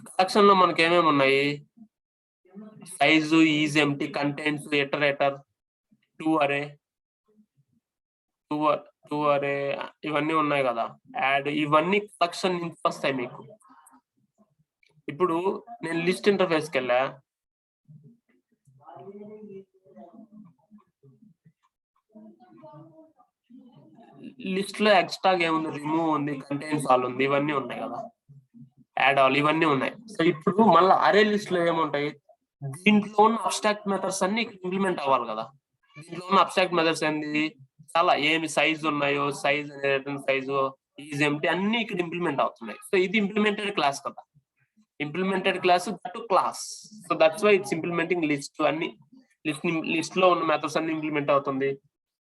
కలెక్షన్ లో మనకి ఏమేమి ఉన్నాయి, size, is empty, contents, iterator, two అరే ఇవన్నీ ఉన్నాయి కదా, యాడ్, ఇవన్నీ కలెక్షన్ నుంచి వస్తాయి మీకు. ఇప్పుడు నేను లిస్ట్ ఇంటర్ఫేస్కి వెళ్ళా, లిస్ట్ లో ఎక్స్ట్రా ఏముంది, రిమూవ్ ఉంది, కంటెంట్స్ ఆల్ ఉంది, ఇవన్నీ ఉన్నాయి కదా, యాడ్ ఆల్ ఇవన్నీ ఉన్నాయి. సో ఇప్పుడు మళ్ళీ అరే లిస్ట్ లో ఏముంటాయి, దీంట్లో ఉన్న అబ్స్ట్రాక్ట్ మెథడ్స్ అన్ని ఇంప్లిమెంట్ అవ్వాలి కదా. దీంట్లో ఉన్న అబ్స్ట్రాక్ట్ మెథడ్స్ ఏంది, చాలా ఏమి సైజ్ ఉన్నాయో, సైజు, ఈజ్ ఎంప్టీ అన్ని ఇక్కడ ఇంప్లిమెంట్ అవుతున్నాయి. సో ఇది ఇంప్లిమెంటెడ్ క్లాస్ కదా, implemented class that class. So that's why it's implementing list. అన్ని లిస్ట్ లో ఉన్న మెథడ్స్ అన్ని ఇంప్లిమెంట్ అవుతుంది.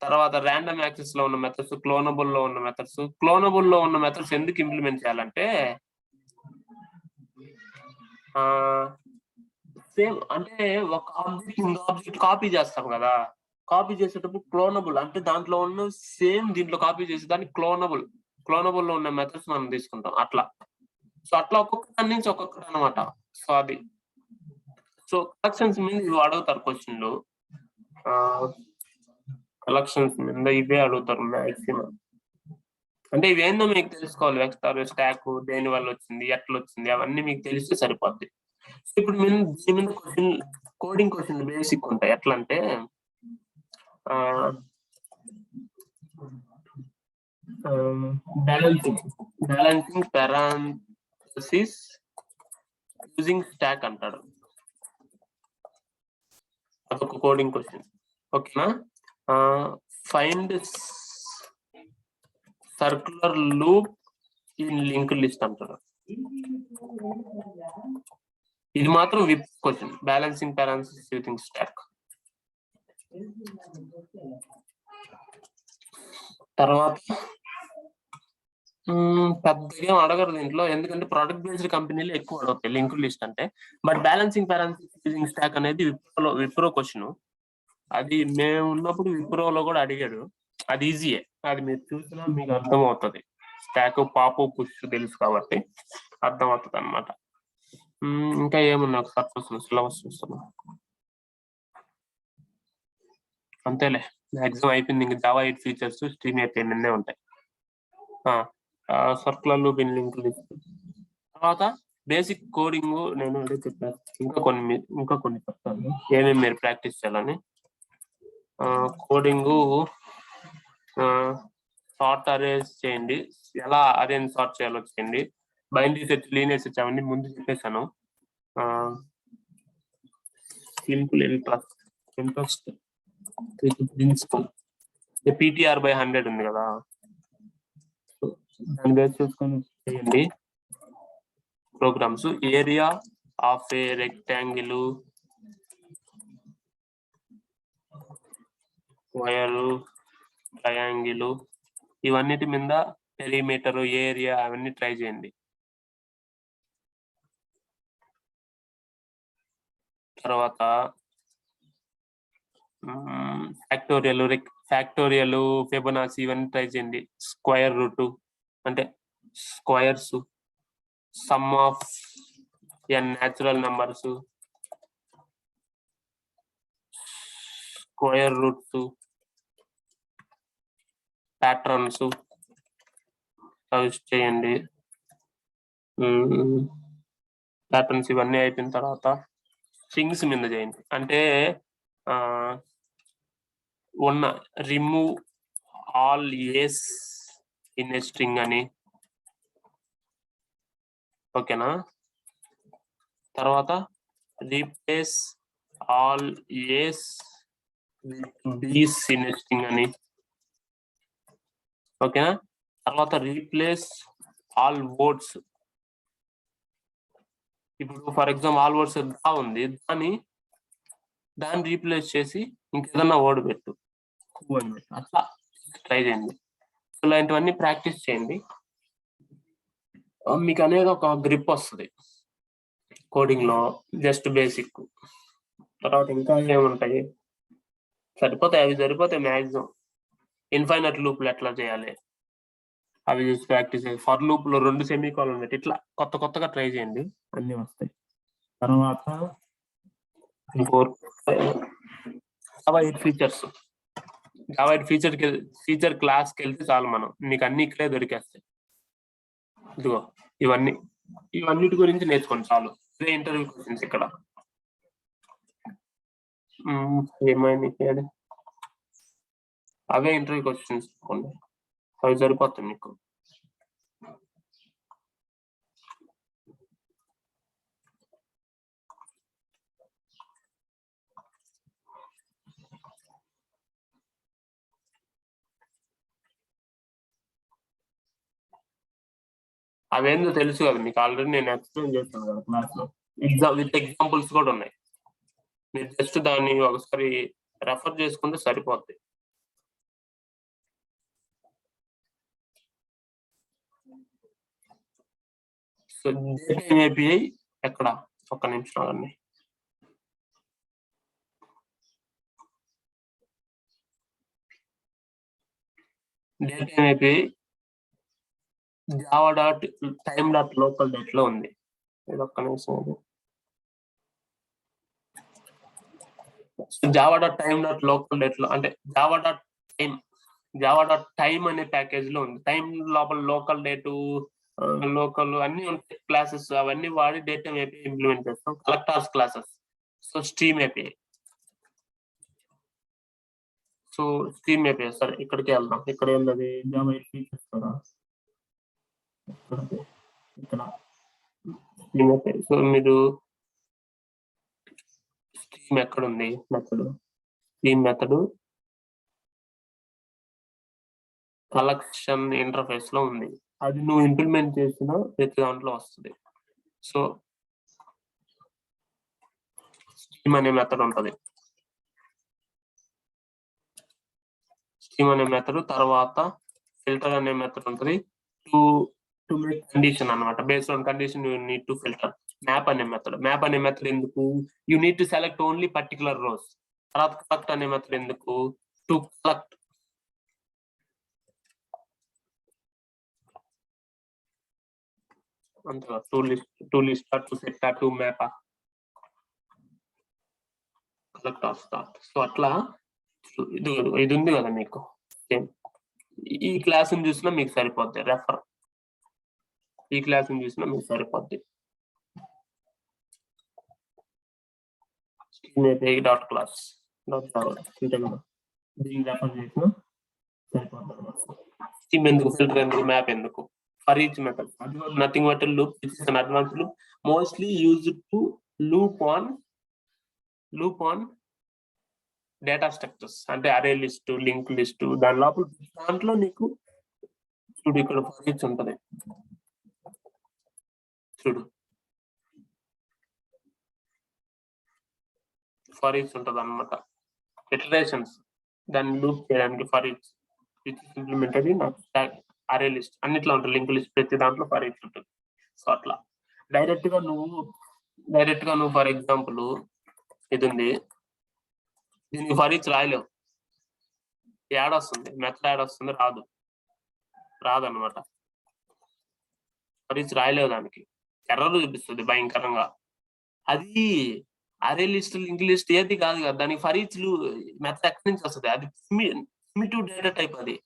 తర్వాత ర్యాండమ్ యాక్సెస్ లో ఉన్న మెథడ్స్, క్లోనబుల్ లో ఉన్న మెథడ్స్ ఎందుకు ఇంప్లిమెంట్ చేయాలంటే సేమ్ అంటే ఒక ఆబ్జెక్ట్ కాపీ చేస్తాం కదా, కాపీ చేసేటప్పుడు క్లోనబుల్ అంటే దాంట్లో ఉన్న సేమ్ దీంట్లో కాపీ చేసే దాన్ని క్లోనబుల్ లో ఉన్న మెథడ్స్ మనం తీసుకుంటాం అట్లా. సో అట్లా ఒక్కొక్కటి నుంచి ఒక్కొక్కటి అనమాట. సో అది సో కలెక్షన్స్ మీద ఇవి అడుగుతారు క్వశ్చన్లు, కలెక్షన్స్ మీద ఇవే అడుగుతారు మ్యాక్సిమం. అంటే ఇవేందో మీకు తెలుసుకోవాలి, వెక్టార్, స్టాక్ దేని వల్ల వచ్చింది, ఎట్లా వచ్చింది, అవన్నీ మీకు తెలిస్తే సరిపోద్ది. ఇప్పుడు దీని మీద కోడింగ్ క్వశ్చన్ బేసిక్ ఉంటాయి. ఎట్లా అంటే బ్యాలెన్సింగ్ పారాంథసిస్ యూజింగ్ స్టాక్ అంటాడు. అదొక కోడింగ్ క్వశ్చన్. ఓకేనా? Find circular loop in link list అంటారు. ఇది మాత్రం విప్ question, balancing parenthesis using stack. తర్వాత పెద్దగా అడగరు దీంట్లో, ఎందుకంటే ప్రొడక్ట్ బేస్డ్ కంపెనీలు ఎక్కువ అడుగుతాయి లింక్ లిస్ట్ అంటే. But balancing parenthesis using stack అనేది విప్రో క్వశ్చన్. అది మేము ఉన్నప్పుడు విప్రోలో కూడా అడిగాడు. అది ఈజీయే, అది మీరు చూసినా మీకు అర్థం అవుతుంది. స్టాక్ పాపు పుష్ తెలుసు కాబట్టి అర్థం అవుతుంది అనమాట. ఇంకా ఏమున్నా ఒకసారి చూస్తున్నా, సిలబస్ చూస్తున్నా. అంతేలే, మ్యాక్సిమం అయిపోయింది. ఇంకా జావా 8 ఫీచర్స్ స్ట్రీమ్ API నిన్నే ఉంటాయి. Circular loop in link list. తర్వాత బేసిక్ కోడింగ్ నేను అదే చెప్పాను, ఇంకా కొన్ని చెప్తాను ఏమేమి మీరు ప్రాక్టీస్ చేయాలని. కోడింగ్ సార్ట్ అరేంజ్ చేయండి, ఎలా అరేంజ్ సార్ట్ చేయాలో చేయండి. బైనరీ సెర్చ్, లీనియర్ సెర్చ్ అవన్నీ ముందు చెప్పేశాను. సింపుల్ ఇంట్రెస్ట్ ప్రిన్సిపల్ PTR/100 ఉంది కదా, దాన్ని బేస్ చేసుకొని చేయండి programs. Area of a rectangle, square, triangle, ఇవన్నిటి మీద పెరిమీటర్, ఏరియా అవన్నీ ట్రై చేయండి. తర్వాత ఫ్యాక్టోరియల్, ఫిబొనాచి ఇవన్నీ ట్రై చేయండి. స్క్వేర్ రూట్ అంటే squares, sum of n natural numbers, square roots, patterns use చేయండి. ప్యాటర్న్స్ ఇవన్నీ అయిపోయిన తర్వాత స్ట్రింగ్స్ మీద చేయండి. అంటే ఉన్న remove all A's in a string అని, ఓకేనా? తర్వాత రీప్లేస్ ఆల్ ఏస్ బీస్ ఇన్ ఏ స్ట్రింగ్ అని, ఓకేనా? తర్వాత రీప్లేస్ ఆల్ వర్డ్స్. ఇప్పుడు ఫర్ ఎగ్జాంపుల్ ఆల్ వర్డ్స్ దా ఉంది, దాన్ని రీప్లేస్ చేసి ఇంకేదన్నా వర్డ్ పెట్టు, అట్లా ట్రై చేయండి. ఇలాంటివన్నీ ప్రాక్టీస్ చేయండి, మీకు అనేది ఒక గ్రిప్ వస్తుంది కోడింగ్ లో, జస్ట్ బేసిక్. తర్వాత ఇంకా ఏముంటాయి, అవి సరిపోతాయి మ్యాక్సిమం. ఇన్ఫైనైట్ లూప్లు ఎట్లా చేయాలి అవి చూసి ప్రాక్టీస్ చేయండి. ఫర్ లూప్ లో 2 సెమీకోలన్ పెట్టి ఇట్లా కొత్తగా ట్రై చేయండి, అన్ని వస్తాయి. తర్వాత జావా 8 ఫీచర్స్, జావా 8 ఫీచర్ క్లాస్కి వెళ్తే చాలు, మీకు అన్ని ఇక్కడే దొరికేస్తాయి. ఇదిగో ఇవన్నిటి గురించి నేర్చుకోండి చాలు. ఇదే ఇంటర్వ్యూ క్వశ్చన్స్ ఇక్కడ. ఏమైంది, అవే ఇంటర్వ్యూ క్వశ్చన్స్ తీసుకోండి, అవి సరిపోతాయి మీకు. అవేందో తెలుసు కదా మీకు, ఆల్రెడీ నేను ఎక్స్ప్లెయిన్ చేస్తాను కదా క్లాస్ లో. విత్ ఎగ్జాంపుల్స్ కూడా ఉన్నాయి, మీరు జస్ట్ దాన్ని ఒకసారి రెఫర్ చేసుకుంటే సరిపోద్ది. సో డేటా API ఎక్కడ, ఒక్క నిమిషం అండి. డేటా API java.time.local.date లో ఉంది. ఇది ఒక్క నిమిషం. java.time.local.date లో అంటే java.time అనే ప్యాకేజ్ లో ఉంది. టైం లోపల లోకల్ డేటు, లోకల్ అన్ని ఉంటాయి క్లాసెస్, అవన్నీ వాడి డేటా API ఇంప్లిమెంట్ చేస్తాం. Collectors classes, so stream API. So stream API సరే, ఇక్కడికి వెళ్దాం. ఇక్కడ ఏంటది, జావా 8 ఫీచర్స్ కదా, ఇక్కడ స్ట్రీమ్ API. సో మీరు స్కీమ్ ఎక్కడుంది method? Scheme method collection interface లో ఉంది. అది నువ్వు ఇంప్లిమెంట్ చేసిన ప్రతి దాంట్లో వస్తుంది. సో స్కీమ్ అనే మెథడ్ ఉంటుంది. స్కీమ్ అనే మెథడ్ తర్వాత ఫిల్టర్ అనే మెథడ్ ఉంటుంది. టు మేక్ కండిషన్ అన్నమాట. Based on condition you need to filter. Map అనే మెథడ్. మ్యాప్ అనే మెథడ్ ఎందుకు? You need to select only particular rows. తర్వాత కలెక్ట్ అనే మెథడ్ ఎందుకు? టు కలెక్ట్ అంతగా to list to set to map collect of start. So అట్లా ఇది ఉంది కదా మీకు. ఈ క్లాస్ చూసినా మీకు సరిపోద్ది. రెఫర్ ఈ క్లాస్ చూసినా మీకు సరిపోద్ది. డాట్ క్లాస్ దీన్ని రెఫర్ చేసినా సరిపోద్ది. స్కీమ్ ఎందుకు, ఫిల్టర్ ఎందుకు, మ్యాప్ ఎందుకు? For each method nothing but loop. It's an advanced loop mostly used to loop on data structures. అంటే అరే లిస్ట్, లింక్ లిస్ట్, దాని లోపల దాంట్లో నీకు చూడు ఇక్కడ ఫర్ ఈచ్ ఉంటది. చూడు ఫర్ ఈచ్ ఉంటది అన్నమాట. ఇటరేషన్స్ దాన్ని లూప్ చేయడానికి ఫర్ ఈచ్ ఇంప్లిమెంటెడ్ అరే లిస్ట్ అన్నిట్లో ఉంటుంది. లింక్ లిస్ట్ ప్రతి దాంట్లో ఫర్ ఈచ్ ఉంటుంది. సో అట్లా డైరెక్ట్ గా నువ్వు ఫర్ ఎగ్జాంపుల్ ఇది ఉంది, దీనికి ఫర్ ఈచ్ రాయలేవు. యాడ్ వస్తుంది, మెథడ్ యాడ్ వస్తుంది, రాదన్నమాట. ఫర్ ఈచ్ రాయలేవు, దానికి ఎర్రర్ చూపిస్తుంది భయంకరంగా. అది అరే లిస్ట్, లింక్ లిస్ట్ ఏది కాదు కదా. దానికి ఫర్ ఈచ్ మెథడ్ ఎక్కడి నుంచి వస్తుంది? అది ప్రిమిటివ్ డేటా టైప్. అది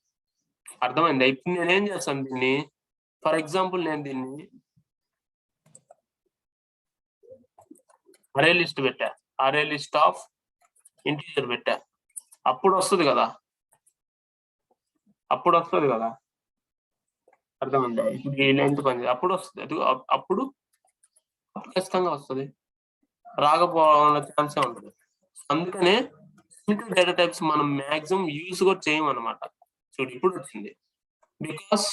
అర్థమైందా? ఇప్పుడు నేనేం చేస్తాను దీన్ని, ఫర్ ఎగ్జాంపుల్ నేను దీన్ని అరే లిస్ట్ పెట్టా, అరే లిస్ట్ ఆఫ్ ఇంటీజర్ పెట్టా. అప్పుడు వస్తుంది కదా, అర్థమైందా? ఇప్పుడు ఈ లెంత్ పని అప్పుడు వస్తుంది. అది అప్పుడు ఖచ్చితంగా వస్తుంది, రాకపోవడం ఛాన్సే ఉంటుంది. అందుకనే డేటా టైప్స్ మనం మాక్సిమం యూజ్ కూడా చేయమన్నమాట. చూడు ఇప్పుడు వచ్చింది, because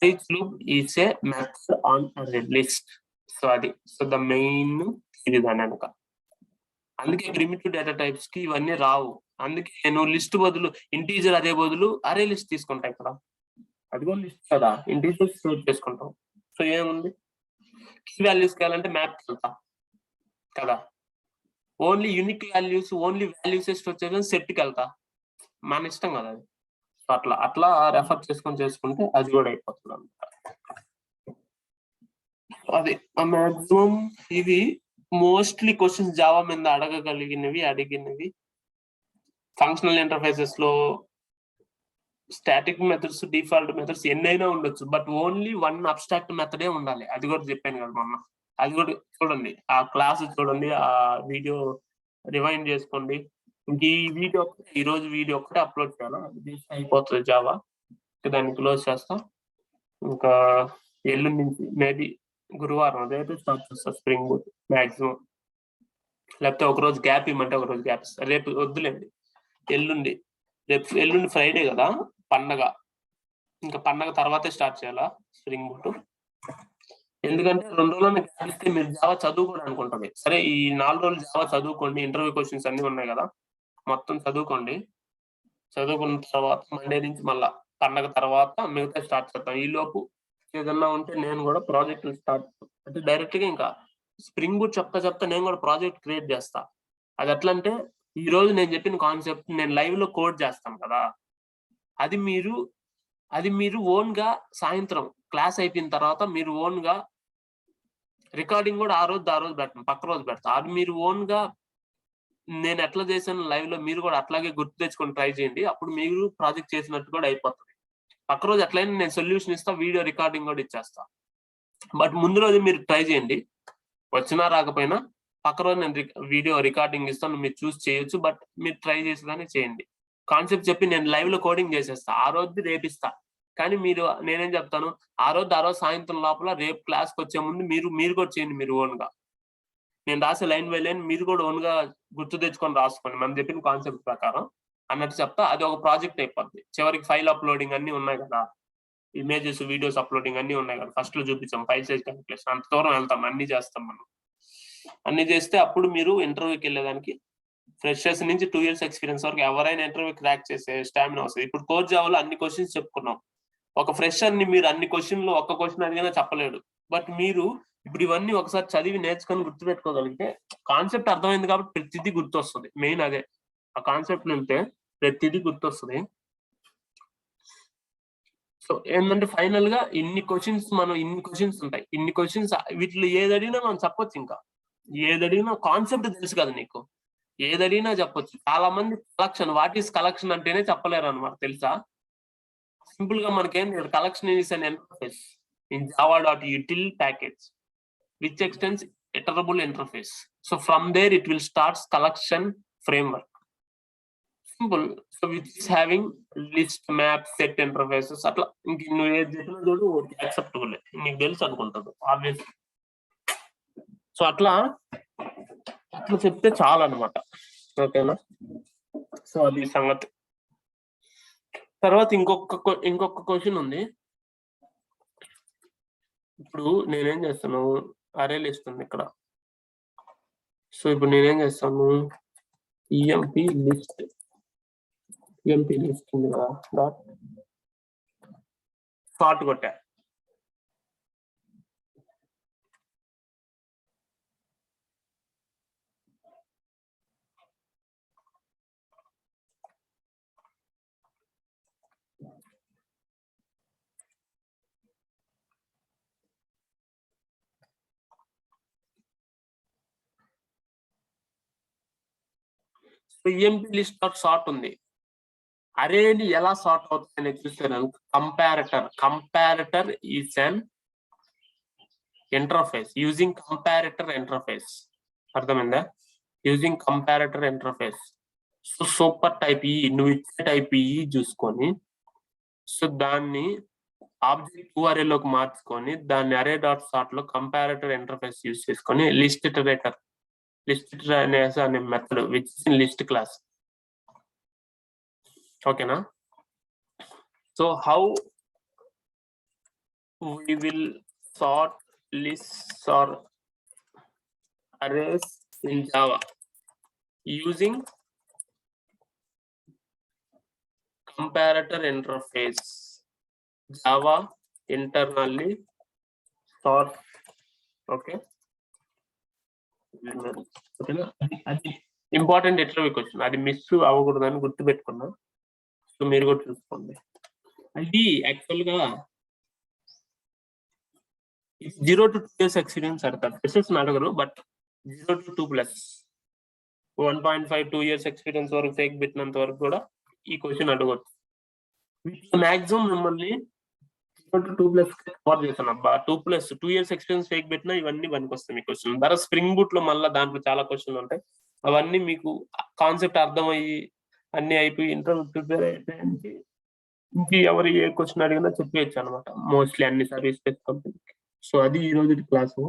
each loop is a method on a list. So the main ఇది దాని వెనక. అందుకే ప్రిమిటివ్ డేటా టైప్స్ కి ఇవన్నీ రావు. అందుకే నేను లిస్ట్ బదులు ఇంటీజర్ అదే బదులు అరే లిస్ట్ తీసుకుంటా. ఇక్కడ అది కూడా లిస్ట్ కదా, ఇంటీజర్ స్టోర్ చేసుకుంటాం. సో ఏముంది, కీ వాల్యూస్ కావాలంటే మ్యాప్ వెళ్తా కదా, only unique values, only values store చేసుకుని సెట్కి వెళ్తా, మన ఇష్టం కదా అది. అట్లా రెఫర్ చేసుకుంటే అది కూడా అయిపోతుంది అనమాట. అది మాక్సిమం ఇవి మోస్ట్లీ క్వశ్చన్స్ జావా మీద అడిగినవి. ఫంక్షనల్ ఇంటర్ఫేసెస్ లో స్టాటిక్ మెథడ్స్, డిఫాల్ట్ మెథడ్స్ ఎన్నైనా ఉండొచ్చు, బట్ ఓన్లీ వన్ అబ్స్ట్రాక్ట్ మెథడే ఉండాలి. అది కూడా చెప్పాను కదా మొన్న. అది కూడా చూడండి, ఆ క్లాస్ చూడండి, ఆ వీడియో రివైండ్ చేసుకోండి. ఇంక ఈ రోజు వీడియో ఒకటే అప్లోడ్ చేయాలి, అది అయిపోతుంది జావా. దాన్ని క్లోజ్ చేస్తా. ఇంకా ఎల్లుండి నుంచి మేబీ గురువారం అదైతే స్టార్ట్ చేస్తా స్ప్రింగ్ బూట్ మాక్సిమం. లేకపోతే ఒకరోజు గ్యాప్ ఇవ్వమంటే ఒకరోజు గ్యాప్ ఇస్తా. రేపు వద్దులేండి, ఎల్లుండి ఫ్రైడే కదా పండగ. ఇంకా పండగ తర్వాతే స్టార్ట్ చేయాలా స్ప్రింగ్ బూట్. ఎందుకంటే 2 రోజులను గ్యాప్ ఇస్తే మీరు జావా చదువుకోవడానికి ఉంటుంది. సరే ఈ 4 రోజులు జావా చదువుకోండి, ఇంటర్వ్యూ క్వశ్చన్స్ అన్ని ఉన్నాయి కదా, మొత్తం చదువుకోండి. చదువుకున్న తర్వాత మండే నుంచి మళ్ళా పండగ తర్వాత మిగతా స్టార్ట్ చేద్దాం. ఈ లోపు ఏదన్నా ఉంటే నేను కూడా ప్రాజెక్ట్ స్టార్ట్, అంటే డైరెక్ట్ గా ఇంకా స్ప్రింగ్ బూట్ చెప్తా నేను కూడా ప్రాజెక్ట్ క్రియేట్ చేస్తా. అది ఎట్లా అంటే, ఈ రోజు నేను చెప్పిన కాన్సెప్ట్ నేను లైవ్ లో కోడ్ చేస్తాను కదా, అది మీరు ఓన్ గా సాయంత్రం క్లాస్ అయిపోయిన తర్వాత మీరు ఓన్ గా రికార్డింగ్ కూడా ఆ రోజు పెట్టండి, పక్క రోజు పెడతా. అది మీరు ఓన్ గా నేను ఎట్లా చేశాను లైవ్ లో మీరు కూడా అట్లాగే గుర్తు తెచ్చుకొని ట్రై చేయండి. అప్పుడు మీరు ప్రాజెక్ట్ చేసినట్టు కూడా అయిపోతుంది. పక్క రోజు ఎట్లయినా నేను సొల్యూషన్ ఇస్తా, వీడియో రికార్డింగ్ కూడా ఇచ్చేస్తా. బట్ ముందు రోజు మీరు ట్రై చేయండి, వచ్చినా రాకపోయినా పక్క రోజు నేను వీడియో రికార్డింగ్ ఇస్తాను, మీరు చూసి చేయొచ్చు. బట్ మీరు ట్రై చేసేదాన్ని చేయండి. కాన్సెప్ట్ చెప్పి నేను లైవ్ లో కోడింగ్ చేసేస్తా, ఆ రోజు రేపిస్తా. కానీ నేనేం చెప్తాను, ఆ రోజు సాయంత్రం లోపల రేపు క్లాస్కి వచ్చే ముందు మీరు కూడా చేయండి, మీరు ఓన్ గా. నేను రాసే లైన్ బై లైన్ మీరు కూడా ఓన్ గా గుర్తు తెచ్చుకొని రాసుకోండి మనం చెప్పిన కాన్సెప్ట్ ప్రకారం అన్నట్టు చెప్తా. అది ఒక ప్రాజెక్ట్ అయిపోద్ది. చివరికి ఫైల్ అప్లోడింగ్ అన్ని ఉన్నాయి కదా, ఇమేజెస్ వీడియోస్ అప్లోడింగ్ అన్ని ఉన్నాయి కదా, ఫస్ట్ లో చూపించాం ఫైల్ సైజ్ క్యాలిక్యులేషన్, అంత దూరం వెళ్తాం, అన్ని చేస్తాం మనం. అన్ని చేస్తే అప్పుడు మీరు ఇంటర్వ్యూకి వెళ్ళేదానికి ఫ్రెషర్స్ నుంచి 2 years ఎక్స్పీరియన్స్ వరకు ఎవరైనా ఇంటర్వ్యూ క్రాక్ చేసే స్టామినా వస్తుంది. ఇప్పుడు కోర్ జావాలో అన్ని క్వశ్చన్స్ చెప్పుకున్నాం. ఒక ఫ్రెషర్ ని మీరు అన్ని క్వశ్చన్లు ఒక్క క్వశ్చన్ అడిగినా చెప్పలేడు. బట్ మీరు ఇప్పుడు ఇవన్నీ ఒకసారి చదివి నేర్చుకొని గుర్తుపెట్టుకోగలిగితే కాన్సెప్ట్ అర్థమైంది కాబట్టి ప్రతిదీ గుర్తొస్తుంది. మెయిన్ అదే, ఆ కాన్సెప్ట్ ఉంటే ప్రతిదీ గుర్తొస్తుంది. సో ఏంటంటే ఫైనల్ గా ఇన్ని క్వశ్చన్స్ ఉంటాయి. ఇన్ని క్వశ్చన్స్ వీటిలో ఏది అడిగినా మనం చెప్పొచ్చు. ఇంకా ఏది అడిగినా కాన్సెప్ట్ తెలుసు కదా నీకు, ఏది అడిగినా చెప్పొచ్చు. చాలా మంది కలెక్షన్, వాట్ ఈస్ కలెక్షన్ అంటేనే చెప్పలేరు అనమాట, తెలుసా? సింపుల్ గా మనకేం collection is an interface in java.util package which extends iterable interface. So from there it will start collection framework. Simple. So which is having list, map, set interfaces. అట్లా ఇంక నువ్వు ఏది చెప్పినా చూడు యాక్సెప్టబుల్, నీకు తెలుసు అనుకుంటాడు ఆబ్వియస్. సో అట్లా చెప్తే చాలు అనమాట. ఓకేనా? సో అది సంగతి. తర్వాత ఇంకొక క్వశ్చన్ ఉంది. ఇప్పుడు నేనేం చేస్తాను, అరే లిస్ట్ ఉంది ఇక్కడ. సో ఇప్పుడు నేనేం చేస్తాను, ఈఎంపీ లిస్ట్ ఉంది కదా, డాట్ షార్ట్ కొట్టా. ఈఎంపీ లిస్ట్ డాట్ సార్ట్ ఉంది. అరేని ఎలా సార్ట్ అవుతుంది చూస్తాను. Comparator is an interface using comparator interface. అర్థమైందా? Using comparator interface. So super type ఈ, నువ్వు ఇచ్చే టైప్ ఈ చూసుకొని, సో దాన్ని ఆబ్జెక్ట్ URL-లోకి మార్చుకొని దాన్ని అరే డాట్ సార్ట్ లో కంపారిటర్ ఇంటర్ఫేస్ యూజ్ చేసుకొని లిస్ట్ ఇటరేటర్ అనే method which is in list class. ఓకేనా? So how we will sort lists or arrays in Java using comparator interface. Java internally sort. Okay. అది important interview question, అది miss అవ్వకూడదని గుర్తుపెట్టుకున్నా. So మీరు కూడా చూసుకోండి. అది actual గా 0 to 2 years experience అడతారు. Freshers అడగరు, but 0 to 2+, 1.5 2 years experience వరకు fake పెట్టినంత వరకు కూడా ఈ క్వశ్చన్ అడగవచ్చు. మాక్సిమం మిమ్మల్ని 0 to 2+ కవర్ చేశాను అబ్బా. 2 years ఎక్స్పీరియన్స్ ఫేక్ పెట్టినా ఇవన్నీ పనికొస్తాయి మీ క్వశ్చన్. తర్వాత స్ప్రింగ్ బూట్ లో మళ్ళీ దాంట్లో చాలా క్వశ్చన్లు ఉంటాయి. అవన్నీ మీకు కాన్సెప్ట్ అర్థమయ్యి అన్ని అయిపోయి ఇంటర్వ్యూ ప్రిపేర్ అయిపోయి ఇంక ఎవరు ఏ క్వశ్చన్ అడిగినా చెప్పేయచ్చు అనమాట, మోస్ట్లీ అన్ని సర్వీస్ బేస్డ్ కంపెనీకి. సో అది ఈ రోజు క్లాసు.